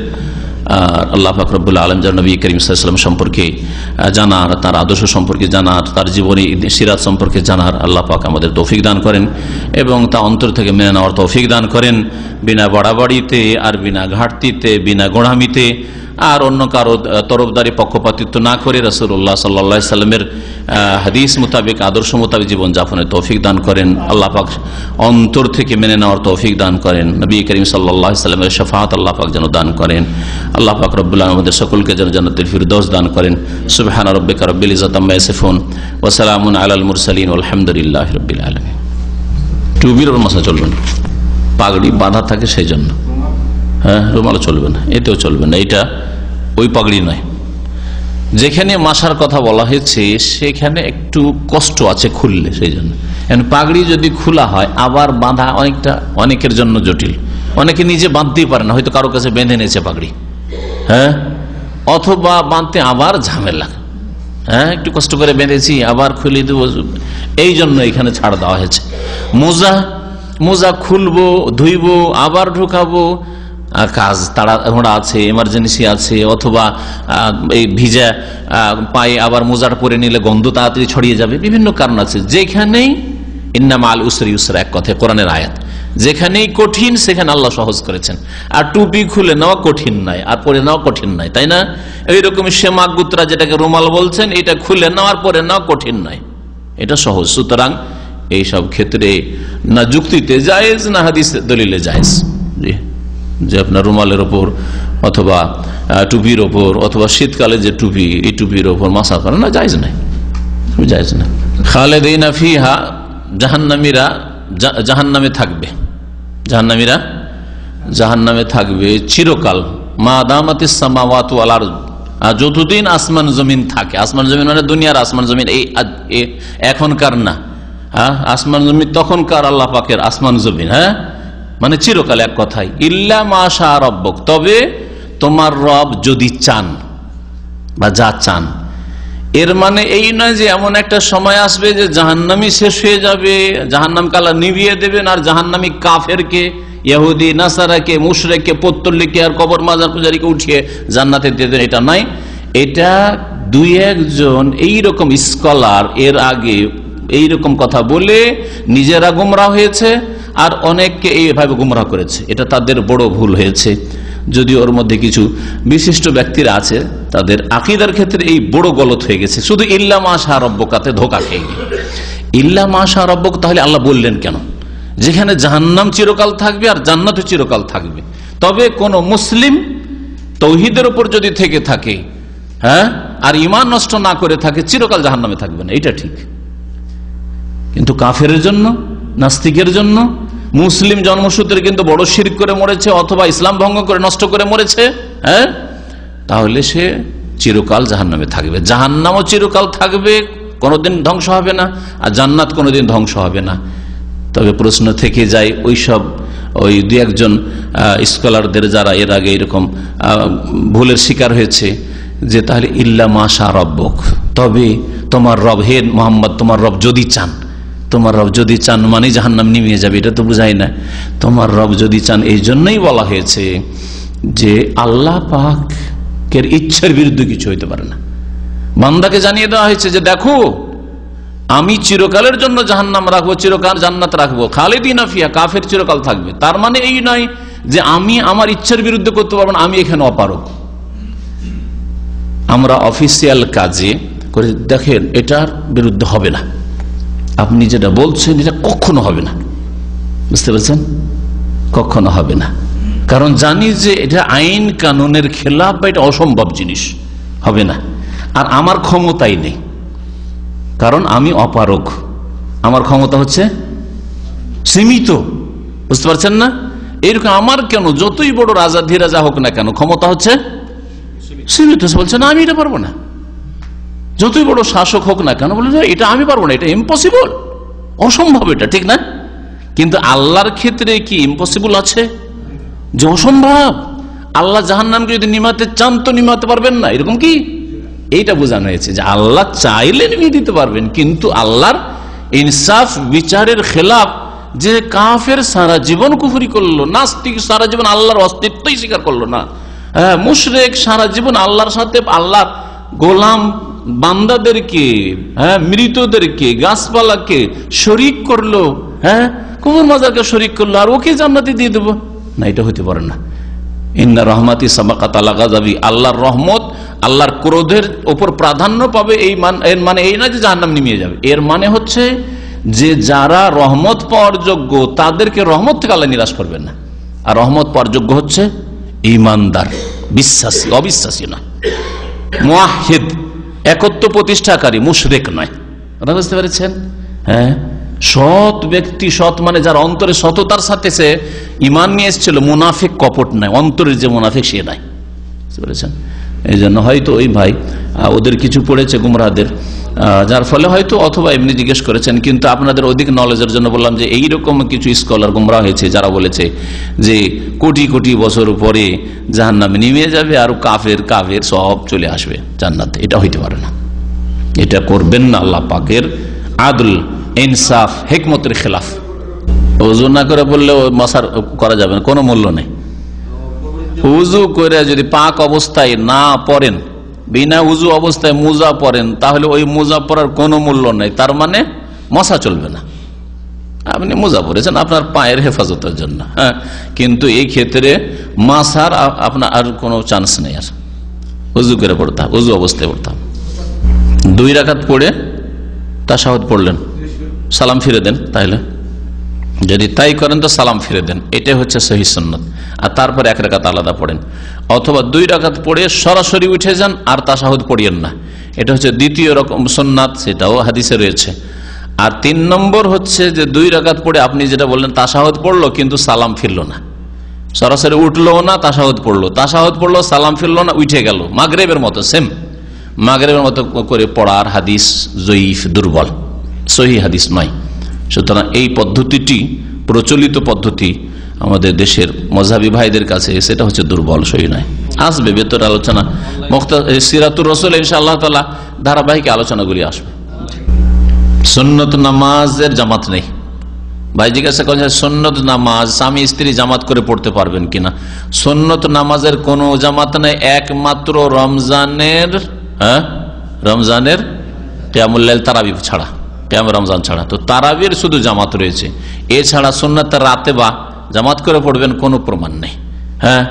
আর আল্লাহ পাক রব্বুল আলামিন যেন নবী করিম সাল্লাল্লাহু আলাইহি ওয়াসাল্লাম সম্পর্কে জানার, তার আদর্শ সম্পর্কে জানার, তার জীবনী সিরাত সম্পর্কে জানার আল্লাহ পাক আমাদের তৌফিক দান করেন এবং তা অন্তর থেকে মেনে নেওয়ার তৌফিক দান করেন, বিনা বাড়াবাড়িতে আর বিনা ঘাটতিতে, বিনা গোড়ামিতে আর অন্য কারো তরফদারি পক্ষপাতিত্ব না করে রাসূলুল্লাহ সাল্লাল্লাহু আলাইহি সাল্লামের হাদিস মোতাবেক, আদর্শ মোতাবেক জীবন যাপনের তৌফিক দান করেন। আল্লাহ পাক অন্তর থেকে মেনে নেওয়ার তৌফিক দান করেন। নবী করিম সাল্লাল্লাহু আলাইহি সাল্লামের শাফাআত আল্লাহ পাক যেন দান করেন। আল্লাহ পাক রব্বুল আলামিন আমাদের সকলকে যেন জান্নাতুল ফিরদৌস দান করেন। সুবহান রাব্বিকা রাব্বিল ইজ্জাতি আম্মা ইয়াসিফুন ওয়া সালামুন আলাল মুরসালিন ওয়ালহামদুলিল্লাহি রাব্বিল আলামিন। টুপির মশা চলবে না, পাগড়ি বাঁধা থাকে সেই জন্য। হ্যাঁ, রুমালও চলবে না, এতেও চলবে না, এটা ওই পাগড়ি নয়। যেখানে মাসার কথা বলা হয়েছে সেখানে একটু কষ্ট আছে খুললে, সেই জন্য। পাগড়ি যদি খোলা হয় আবার বাঁধা অনেকের জন্য জটিল, অনেকে নিজে বাঁধতেই পারে না, হয়তো কারো কাছে বেঁধে নিয়েছে পাগড়ি, হ্যাঁ, অথবা বাঁধতে আবার ঝামেলা, হ্যাঁ, একটু কষ্ট করে বেঁধেছি আবার খুলে দেবো, এই জন্য এখানে ছাড় দেওয়া হয়েছে। মোজা খুলবো, ধুইবো, আবার ঢুকাবো, কাজ তাড়াহুড়া আছে, এমার্জেন্সি আছে, অথবা এই ভিজা পায়ে আবার মোজাটা পরে নিলে গন্ধ তাড়াতাড়ি ছড়িয়ে যাবে, বিভিন্ন কারণ আছে। যেখানেই ইন্না মাল উসরি ইউসরা, এক কথায় কোরআনের আয়াত, যেখানেই কঠিন সেখানে আল্লাহ সহজ করেছেন। আর টুপি খুলে নেওয়া কঠিন নয়, আর পরে নেওয়া কঠিন নয়, তাই না? এইরকম শেমা গুত্রা যেটাকে রুমাল বলছেন, এটা খুলে নেওয়ার পরে নেওয়া কঠিন নয়, এটা সহজ। সুতরাং এইসব ক্ষেত্রে না যুক্তিতে জায়েজ, না হাদিস দলিলে জায়েজ যে আপনার রুমালের ওপর অথবা টুপির ওপর অথবা শীতকালে যে টুপি, এই টুপির ওপর মাসা করে না, জায়েজ নাই, জায়েজ না। খালিদিনা ফিহা, জাহান্নামীরা জাহান্নামে থাকবে, জাহান্নামীরা জাহান্নামে থাকবে চিরকাল। মা দামাতিস সামাওয়াতু ওয়াল আরদ, যতদিন আসমান জমিন থাকে। আসমান জমিন মানে দুনিয়ার আসমান জমিন, এই এখনকার না, হ্যাঁ, আসমান জমিন তখনকার আল্লাহ পাকের আসমান জমিন, হ্যাঁ, মানে চিরকাল এক কথায়। ইল্লা মা শাআ রাব্বুক, তবে তোমার রব যদি চান বা যা চান। এর মানে এই নয় যে এমন একটা সময় আসবে যে জাহান্নামী শেষ হয়ে যাবে, জাহান্নামকে আল্লাহ নিভিয়ে দেবেন, আর জাহান্নামী কাফেরকে, ইহুদি নাসারাকে, মুশরিককে, পত্তলিকে আর কবর মাজার পূজারীকে উঠিয়ে জান্নাতে দিয়ে দেবেন, এটা নয়। এটা দুই একজন এইরকম স্কলার এর আগে এইরকম কথা বলে নিজেরা গুমরাহ হয়েছে আর অনেককে এইভাবে গুমরাহ করেছে, এটা তাদের বড় ভুল হয়েছে। যদি ওর মধ্যে কিছু বিশিষ্ট ব্যক্তিরা আছে, তাদের আকীদার ক্ষেত্রে এই বড় গলত হয়ে গেছে, শুধু ইল্লা মা শাআ রাব্বুকাতে ধোঁকা খেয়ে গিয়ে। ইল্লা মা শাআ রাব্বুক, তাহলে আল্লাহ বললেন কেন? যেখানে জাহান্নাম চিরকাল থাকবে আর জান্নাত চিরকাল থাকবে। তবে কোন মুসলিম তৌহিদের উপর যদি থেকে থাকে, হ্যাঁ, আর ঈমান নষ্ট না করে থাকে, চিরকাল জাহান্নামে থাকবে না, এটা ঠিক। কিন্তু কাফেরের জন্য, নাস্তিকের জন্য, মুসলিম জন্মসূত্রে কিন্তু বড় শিরক করে মরেছে অথবা ইসলাম ভঙ্গ করে নষ্ট করে মরেছে, হ্যাঁ, তাহলে সে চিরকাল জাহান্নামে থাকবে। জাহান্নামও চিরকাল থাকবে, কোনোদিন ধ্বংস হবে না, আর জান্নাত কোনোদিন ধ্বংস হবে না। তবে প্রশ্ন থেকে যায় ওই দুই একজন স্কলারদের যারা এর আগে এরকম ভুলের শিকার হয়েছে, যে তাহলে ইল্লা মাশা রব্বক, তবে তোমার রব, হে মোহাম্মদ তোমার রব যদি চান, তোমার রব যদি চান মানে জাহান্নাম নিমিয়ে যাবে, এটা তো বুঝাই না। তোমার রব যদি চান এই জন্যই বলা হয়েছে যে আল্লাহ পাকের ইচ্ছার বিরুদ্ধে কিছু হইতে পারে না। বান্দাকে জানিয়ে দেওয়া হয়েছে যে দেখো আমি চিরকালের জন্য জাহান্নাম রাখবো, চিরকাল জান্নাত রাখবো, খালিদিনা ফিহা, কাফের চিরকাল থাকবে। তার মানে এই নয় যে আমি আমার ইচ্ছার বিরুদ্ধে করতে পারবো না, আমি এখানে অপারগ। আমরা অফিসিয়াল কাজে করে দেখেন এটার বিরুদ্ধে হবে না, আপনি যেটা বলছেন এটা কখনো হবে না, বুঝতে পারছেন, কখনো হবে না। কারণ জানি যে এটা আইন কানুনের খেলাফ বা এটা অসম্ভব জিনিস, হবে না। আর আমার ক্ষমতাই নেই, কারণ আমি অপারগ, আমার ক্ষমতা হচ্ছে সীমিত, বুঝতে পারছেন না। এরকম আমার কেন যতই বড় রাজা ধীরাজা হোক না কেন ক্ষমতা হচ্ছে সীমিত। বলছে না আমি এটা পারবো না, যতই বড় শাসক হোক না কেন বলে এটা আমি পারবো না, এটা ইম্পসিবল, অসম্ভব, এটা ঠিক না। কিন্তু আল্লাহর ক্ষেত্রে কি ইম্পসিবল আছে যে অসম্ভব? আল্লাহ জাহান্নামকে যদি নিমাতে চান তো নিমাতে পারবেন না, এরকম কি? এইটা বোঝানো হয়েছে যে আল্লাহ চাইলে নিমিয়ে দিতে পারবেন, কিন্তু আল্লাহর ইনসাফ বিচারের খেলাফ যে কাফের সারা জীবন কুফরি করলো, নাস্তিক সারা জীবন আল্লাহর অস্তিত্বই স্বীকার করলো না, মুশরিক সারা জীবন আল্লাহর সাথে আল্লাহর গোলাম বান্দাদেরকে, মৃতদেরকে, গাছপালাকে শরিক করলো, কবর মাজারকে শরিক করলো, আর ওকে জান্নাতে দিয়ে দেবো না, এটা হতে পারে না। ইন্না রহমাতি সাবাকাত আলা গাযাবি, আল্লাহর রহমত আল্লাহর ক্রোধের ওপর প্রাধান্য পাবে, এর মানে এই না যে জাহান্নাম নেমে যাবে। এর মানে হচ্ছে যে যারা রহমত পাওয়ার যোগ্য তাদেরকে রহমত থেকে আল্লাহ নিরাশ করবেন না। আর রহমত পাওয়ার যোগ্য হচ্ছে ঈমানদার, বিশ্বাসী, অবিশ্বাসী না, মুওয়াহহিদ, একত্ব প্রতিষ্ঠাকারী, মুশরিক নয়। কথা বুঝতে পেরেছেন? হ্যাঁ, সৎ ব্যক্তি, সৎ মানে যার অন্তরে সততার সাথে সে ঈমান নিয়ে এসেছিল, মুনাফিক কপট নাই, অন্তরের যে মুনাফিক সে নাই, বুঝতে পেরেছেন? এই জন্য হয়তো ওই ভাই ওদের কিছু পড়েছে গুমরাহদের, যার ফলে হয়তো অথবা এমনি জিজ্ঞেস করেছেন, কিন্তু আপনাদের অধিক নলেজের জন্য বললাম যে এইরকম কিছু স্কলার গুমরাহ হয়েছে যারা বলেছে যে কোটি কোটি বছর পরে জাহান্নামে নেমে যাবে আর কাফের সব চলে আসবে জান্নাতে। এটা হইতে পারে না, এটা করবেন না। আল্লাহ পাকের আদল, ইনসাফ, হিকমতের খেলাফ। ওযু না করে বললেও মাসার করা যাবে না, কোনো মূল্য নেই। উযু করে যদি পাক অবস্থায় না পড়েন, বিনা উযু অবস্থায় মুজা পড়েন, তাহলে ওই মুজা পরার কোনো মূল্য নেই, তার মানে মশা চলবে না। আপনি মুজা পরেছেন আপনার পায়ের হেফাজতের জন্য, হ্যাঁ, কিন্তু এই ক্ষেত্রে মাসার আপনার আর কোনো চান্স নেই। আর উযু করে পড়তাম, উযু অবস্থায় পড়তাম, 2 রাকাত পড়ে তাশাহুদ পড়লেন, সালাম ফিরে দেন। তাহলে যদি তাই করেন তো সালাম ফিরে দেন, এটাই হচ্ছে সহিহ সুন্নাত। আর তারপর 1 রাকাত আলাদা পড়েন, অথবা 2 রাকাত পড়ে সরাসরি উঠে যান আর তাশাহুদ পড়িয়েন না, এটা হচ্ছে দ্বিতীয় রকম সুন্নাত, সেটাও হাদিসে রয়েছে। আর 3 নম্বর হচ্ছে যে 2 রাকাত পড়ে আপনি যেটা বললেন তাশাহুদ পড়লো কিন্তু সালাম ফিরলো না, সরাসরি উঠলো না, তাশাহুদ পড়লো, সালাম ফিরলো না, উঠে গেল, মাগরিবের মতো, সেম মাগরিবের মতো করে পড়ার হাদিস জয়ীফ, দুর্বল, সহিহ হাদিস নয়। সুতরাং এই পদ্ধতিটি, প্রচলিত পদ্ধতি আমাদের দেশের মযহাবী ভাইদের কাছে, সেটা হচ্ছে দুর্বল, সহি নয়। আসবে ভেতর আলোচনা, সিরাতুর রাসূল ইনশাআল্লাহ তাআলা ধারাবাহিক আলোচনাগুলি আসবে। সুন্নত নামাজের জামাত নেই। ভাই জিজ্ঞাসা করেন সুন্নত নামাজ স্বামী স্ত্রী জামাত করে পড়তে পারবেন কিনা। সুন্নত নামাজের কোনো জামাত নেই, একমাত্র রমজানের কিয়ামুল লাইল, তারাবি ছাড়া, কিয়াম রমজান ছাড়া। তো তারাবির শুধু জামাত রয়েছে, এছাড়া সুন্নাতের রাতে বা জামাত করে পড়বেন কোনো প্রমাণ নেই। হ্যাঁ,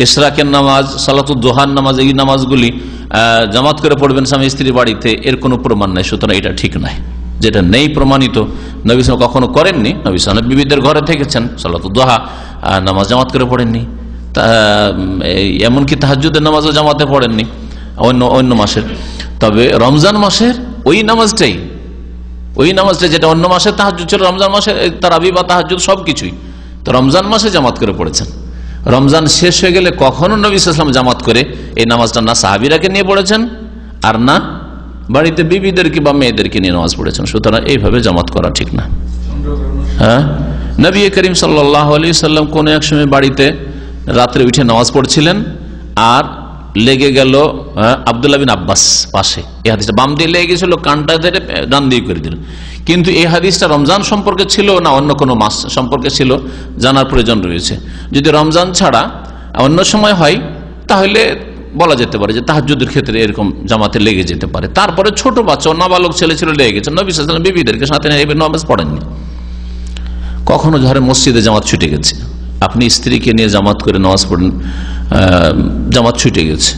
ইশরাকের নামাজ, সালাতুদ দুহার নামাজ, এই নামাজগুলি জামাত করে পড়বেন স্বামী স্ত্রী বাড়িতে, এর কোনো প্রমাণ নাই। সুতরাং এটা ঠিক নয়, যেটা নেই প্রমাণিত, নবী সাল্লাল্লাহু কখনো করেননি। নবী সাল্লাল্লাহু বিবিদের ঘরে থেকেছেন, সালাতুদ দুহা নামাজ জামাত করে পড়েননি, এমনকি তাহাজ্জুদের নামাজও জামাতে পড়েননি অন্য মাসের। তবে রমজান মাসের ওই নামাজটাই ওই নামাজটা যেটা অন্য মাসে তাহাজ্জুদ ছিল, রমজান মাসে তারাবি বা তাহাজ্জুদ সবকিছুই তো রমজান মাসে জামাত করে পড়েছেন। রমজান শেষ হয়ে গেলে কখনো নবী সাল্লাল্লাহু আলাইহি ওয়াসাল্লাম জামাত করে এই নামাজটা না সাহাবীরাকে নিয়ে পড়েছেন আর না বাড়িতে বিবিদেরকে বা মেয়েদেরকে নিয়ে নামাজ পড়েছেন। সুতরাং এইভাবে জামাত করা ঠিক না। হ্যাঁ, নবী করিম সাল্লাল্লাহু আলাইহি ওয়াসাল্লাম কোন এক সময় বাড়িতে রাত্রে উঠে নামাজ পড়ছিলেন আর লেগে গেল আব্দুল্লাহ বিন আব্বাস পাশে। এই হাদিসটা বাম দিয়ে লেগে গেছিল, কানটা ধরে ডান দিয়ে করে দিল। কিন্তু এই হাদিসটা রমজান সম্পর্কে ছিল না অন্য কোনো মাস সম্পর্কে ছিল, জানার প্রয়োজন রয়েছে। যদি রমজান ছাড়া অন্য সময় হয় তাহলে বলা যেতে পারে যে তাহাজ্জুদের ক্ষেত্রে এরকম জামাতে লেগে যেতে পারে। তারপরে ছোট বাচ্চা নাবালক ছেলে ছিল লেগে গেছে, নবী সাল্লাল্লাহু আলাইহি ওয়াসাল্লাম বিবিদেরকে সাথে নিয়ে নামাজ পড়েননি। কখনো ধরে মসজিদে জামাত ছুটে গেছে, আপনি স্ত্রীকে নিয়ে জামাত করে নামাজ পড়েন, জামাত ছুটে গেছে,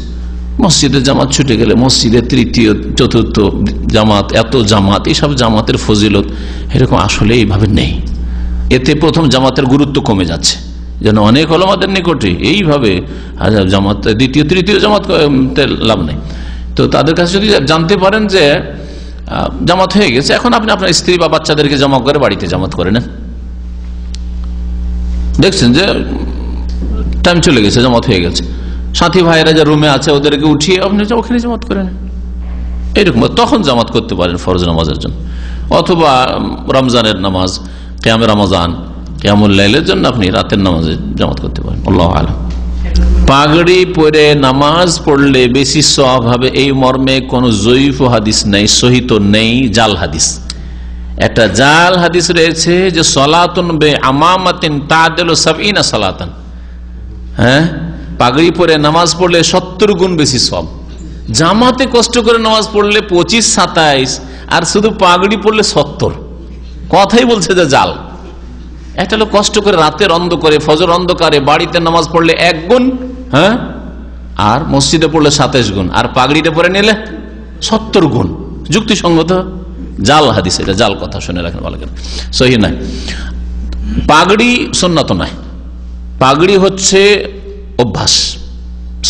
মসজিদে জামাত ছুটে গেলে মসজিদের তৃতীয় চতুর্থ জামাত, এত জামাত, এইসব জামাতের ফজিলত এরকম আসলে এইভাবে নেই। এতে প্রথম জামাতের গুরুত্ব কমে যাচ্ছে, যেন অনেক ওলামাদের নিকটে এইভাবে জামাত দ্বিতীয় তৃতীয় জামাত লাভ নেই। তো তাদের কাছে যদি জানতে পারেন যে জামাত হয়ে গেছে, এখন আপনি আপনার স্ত্রী বা বাচ্চাদেরকে জমা করে বাড়িতে জামাত করে নেন। দেখছেন যে টাইম চলে গেছে, জামাত হয়ে গেছে, সাথী ভাইয়েরা যে রুমে আছে ওদেরকে উঠিয়ে আপনি ওখানে জামাত করে নেন। এইরকম তখন জামাত করতে পারেন ফরজ নামাজের জন্য, অথবা রমজানের নামাজ, কিয়ামে রমজান, কিয়ামুল লাইলের জন্য আপনি রাতের নামাজে জামাত করতে পারেন। আল্লাহু আ'লাম। পাগড়ি পরে নামাজ পড়লে বেশি সওয়াব হবে এই মর্মে কোন জয়ীফ হাদিস নেই, সহিহ তো নেই, জাল হাদিস। একটা জাল হাদিস রয়েছে যে সালাতুন বে আমামাতিন তা'দিলু ৭০ সালাতান, হ্যাঁ, পাগড়ি পরে নামাজ পড়লে ৭০ গুণ বেশি সওয়াব। জামাতে কষ্ট করে নামাজ পড়লে ২৫-২৭, আর শুধু পাগড়ি পড়লে ৭০। কথাই বলছে যে জাল। একটা লোক কষ্ট করে রাতের অন্ধকারে, ফজর অন্ধকারে বাড়িতে নামাজ পড়লে ১ গুণ, হ্যাঁ, আর মসজিদে পড়লে ২৭ গুণ, আর পাগড়িটা পরে নিলে ৭০ গুণ। যুক্তিসঙ্গত? জাল হাদিস, এটা জাল কথা, শুনে রাখেন ভালো করে, সহিহ নয়। পাগড়ি সুন্নাত নয়, পাগড়ি হচ্ছে অভ্যাস,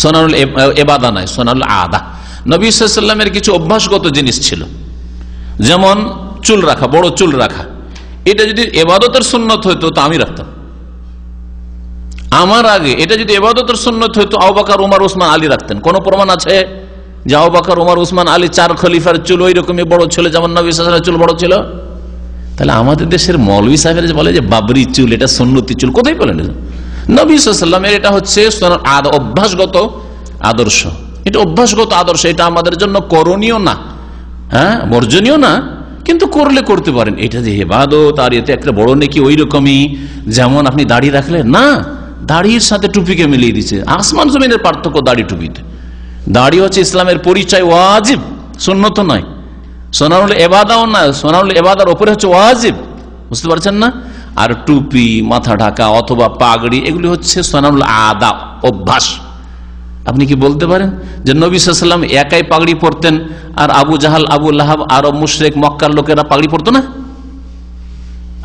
সুনানুল ইবাদা নয়, সুনানুল আদা। নবী সাল্লাল্লাহু আলাইহি ওয়াসাল্লামের কিছু অভ্যাসগত জিনিস ছিল, যেমন চুল রাখা, বড় চুল রাখা। এটা যদি ইবাদতের সুন্নত হইতো তা আমি রাখতাম আমার আগে। এটা যদি ইবাদতের সুন্নত হইতো আবু বকর, ওমর, ওসমান, আলী রাখতেন। কোন প্রমাণ আছে যে আবু বকর, ওমর, ওসমান, আলী ৪ খলিফার চুল ওই রকমই বড় ছিল যেমন নবী সাল্লাল্লাহু আলাইহি ওয়াসাল্লামের চুল বড় ছিল? তাহলে আমাদের দেশের মৌলভী সাহেবের যে বলে যে বাবরি চুল, এটা সুন্নতি চুল, কোথায় বলেন? নবী সাল্লাল্লাহু আলাইহি ওয়াসাল্লামের এটা হচ্ছে অভ্যাসগত আদর্শ। এটা অভ্যাসগত আদর্শ, এটা আমাদের জন্য করণীয় না, হ্যাঁ, বর্জনীয় না, কিন্তু করলে করতে পারেন। এটা যে ইবাদত আর এতে একটা বড় নেকি, ওই রকমই যেমন আপনি দাড়ি রাখলে না, দাড়ির সাথে টুপিকে মিলিয়ে দিচ্ছে। আসমান জমিনের পার্থক্য দাড়ি টুপিতে। দাড়ি হচ্ছে ইসলামের পরিচয়, ওয়াজিব, সুন্নত নয়। সুনানুল ইবাদাও না, সুনানুল ইবাদার উপরে হচ্ছে ওয়াজিব, বুঝতে পারছেন না? আর টুপি, মাথা ঢাকা অথবা পাগড়ি, এগুলি হচ্ছে সুনানুল আদা, অভ্যাস। আপনি কি বলতে পারেন যে নবী সাল্লাল্লাহু আলাইহি ওয়াসাল্লাম একাই পাগড়ি পরতেন আর আবু জাহাল, আবু লাহাব, আরব মুশরিক মক্কার লোকেরা পাগড়ি পরতো না?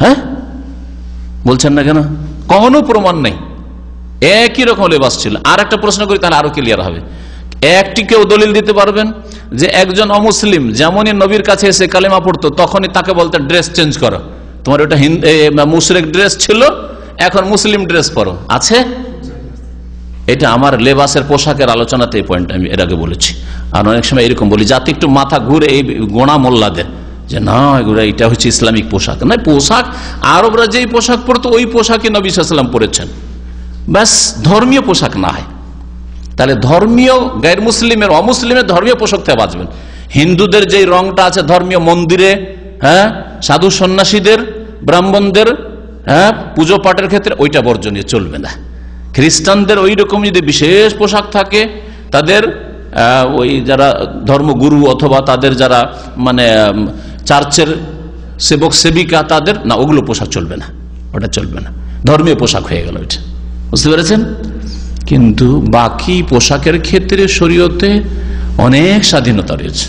হ্যাঁ, বলছেন না কেন? কোনো প্রমাণ নেই, একই রকম লেবাস ছিল। আর একটা প্রশ্ন করি, তাহলে আরো ক্লিয়ার হবে। একটি কেউ দলিল দিতে পারবেন যে একজন অমুসলিম যেমনই নবীর কাছে এসে কালেমা পড়তো তখনই তাকে বলতে ড্রেস চেঞ্জ করো, তোমার ওটা মুশরিক ড্রেস ছিল, এখন মুসলিম ড্রেস পরো? আছে? এটা আমার লেবাসের পোশাকের আলোচনাতে এই পয়েন্ট আমি এর আগে বলেছি। আর অনেক সময় এরকম বলি যাতে একটু মাথা ঘুরে এই গোনা মোল্লাদের, যে না এগুলো এটা হচ্ছে ইসলামিক পোশাক। না, পোশাক আরবরা যেই পোশাক পরতো ওই পোশাকই নবী সাল্লাল্লাহু আলাইহি ওয়াসাল্লাম পরেছেন, ব্যাস ধর্মীয় পোশাক না হয়। তাহলে ধর্মীয় গায়র মুসলিমের, অমুসলিমের ধর্মীয় পোশাক থেকে বাঁচবেন। হিন্দুদের যেই রংটা আছে ধর্মীয় মন্দিরে, হ্যাঁ, সাধু সন্ন্যাসীদের, ব্রাহ্মণদের, হ্যাঁ, পুজো পাঠের ক্ষেত্রে ওইটা বর্জনীয়, চলবে না। খ্রিস্টানদের ওই রকম যদি বিশেষ পোশাক থাকে, তাদের ওই যারা ধর্মগুরু অথবা তাদের যারা মানে চার্চের সেবক সেবিকা, তাদের না, ওগুলো পোশাক চলবে না, ওটা চলবে না, ধর্মীয় পোশাক হয়ে গেল ওইটা, বুঝতে পেরেছেন? কিন্তু বাকি পোশাকের ক্ষেত্রে শরীয়তে অনেক স্বাধীনতা রয়েছে,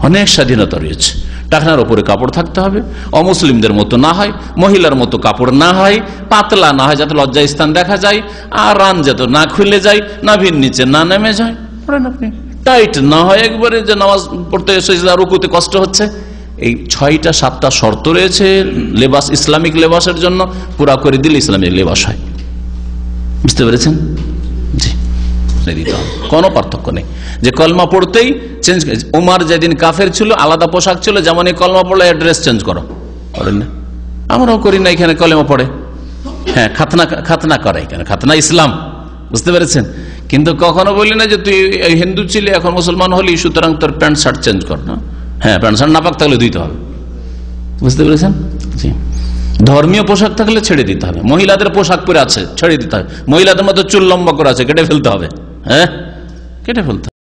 অনেক স্বাধীনতা রয়েছে। টাকনার উপরে কাপড় থাকতে হবে, অমুসলিমদের মতো না হয়, মহিলার মতো কাপড় না হয়, পাতলা না হয় যাতে লজ্জা স্থান দেখা যায়, আর রান যাতে না খুলে যায়, নাভির নিচে না নেমে যায়, পড়েন আপনি। টাইট না হয় একবারে যে নামাজ পড়তে রুকুতে কষ্ট হচ্ছে, এই 6টা 7টা শর্ত রয়েছে লেবাস, ইসলামিক লেবাসের জন্য, পুরা করে দিলে ইসলামিক লেবাস হয়। বুঝতে পেরেছেন? জি, কোনো পার্থক্য নেই যে কলমা পড়তেই চেঞ্জ। উমার যেদিন কাফের ছিল আলাদা পোশাক ছিল, যেমন এই কলমা পড়লে অ্যাড্রেস চেঞ্জ করো, করেন না? আমরাও করি না, এখানে কলমা পড়ে, হ্যাঁ খাতনা করে, এখানে খাতনা ইসলাম। বুঝতে পেরেছেন? কিন্তু কখনো বলি না যে তুই হিন্দু ছিলি এখন মুসলমান হলি সুতরাং তোর প্যান্ট শার্ট চেঞ্জ কর না। হ্যাঁ, প্যান্ট শার্ট নাপাক থাকলে ধুইতে হবে। বুঝতে পেরেছেন? জি। ধর্মীয় পোশাক থাকলে ছেড়ে দিতে হবে। মহিলাদের পোশাক পরে আছে, ছেড়ে দিতে হবে। মহিলাদের মধ্যে চুল লম্বা করে আছে, কেটে ফেলতে হবে। হ্যাঁ, কেটে ফেলতে হবে।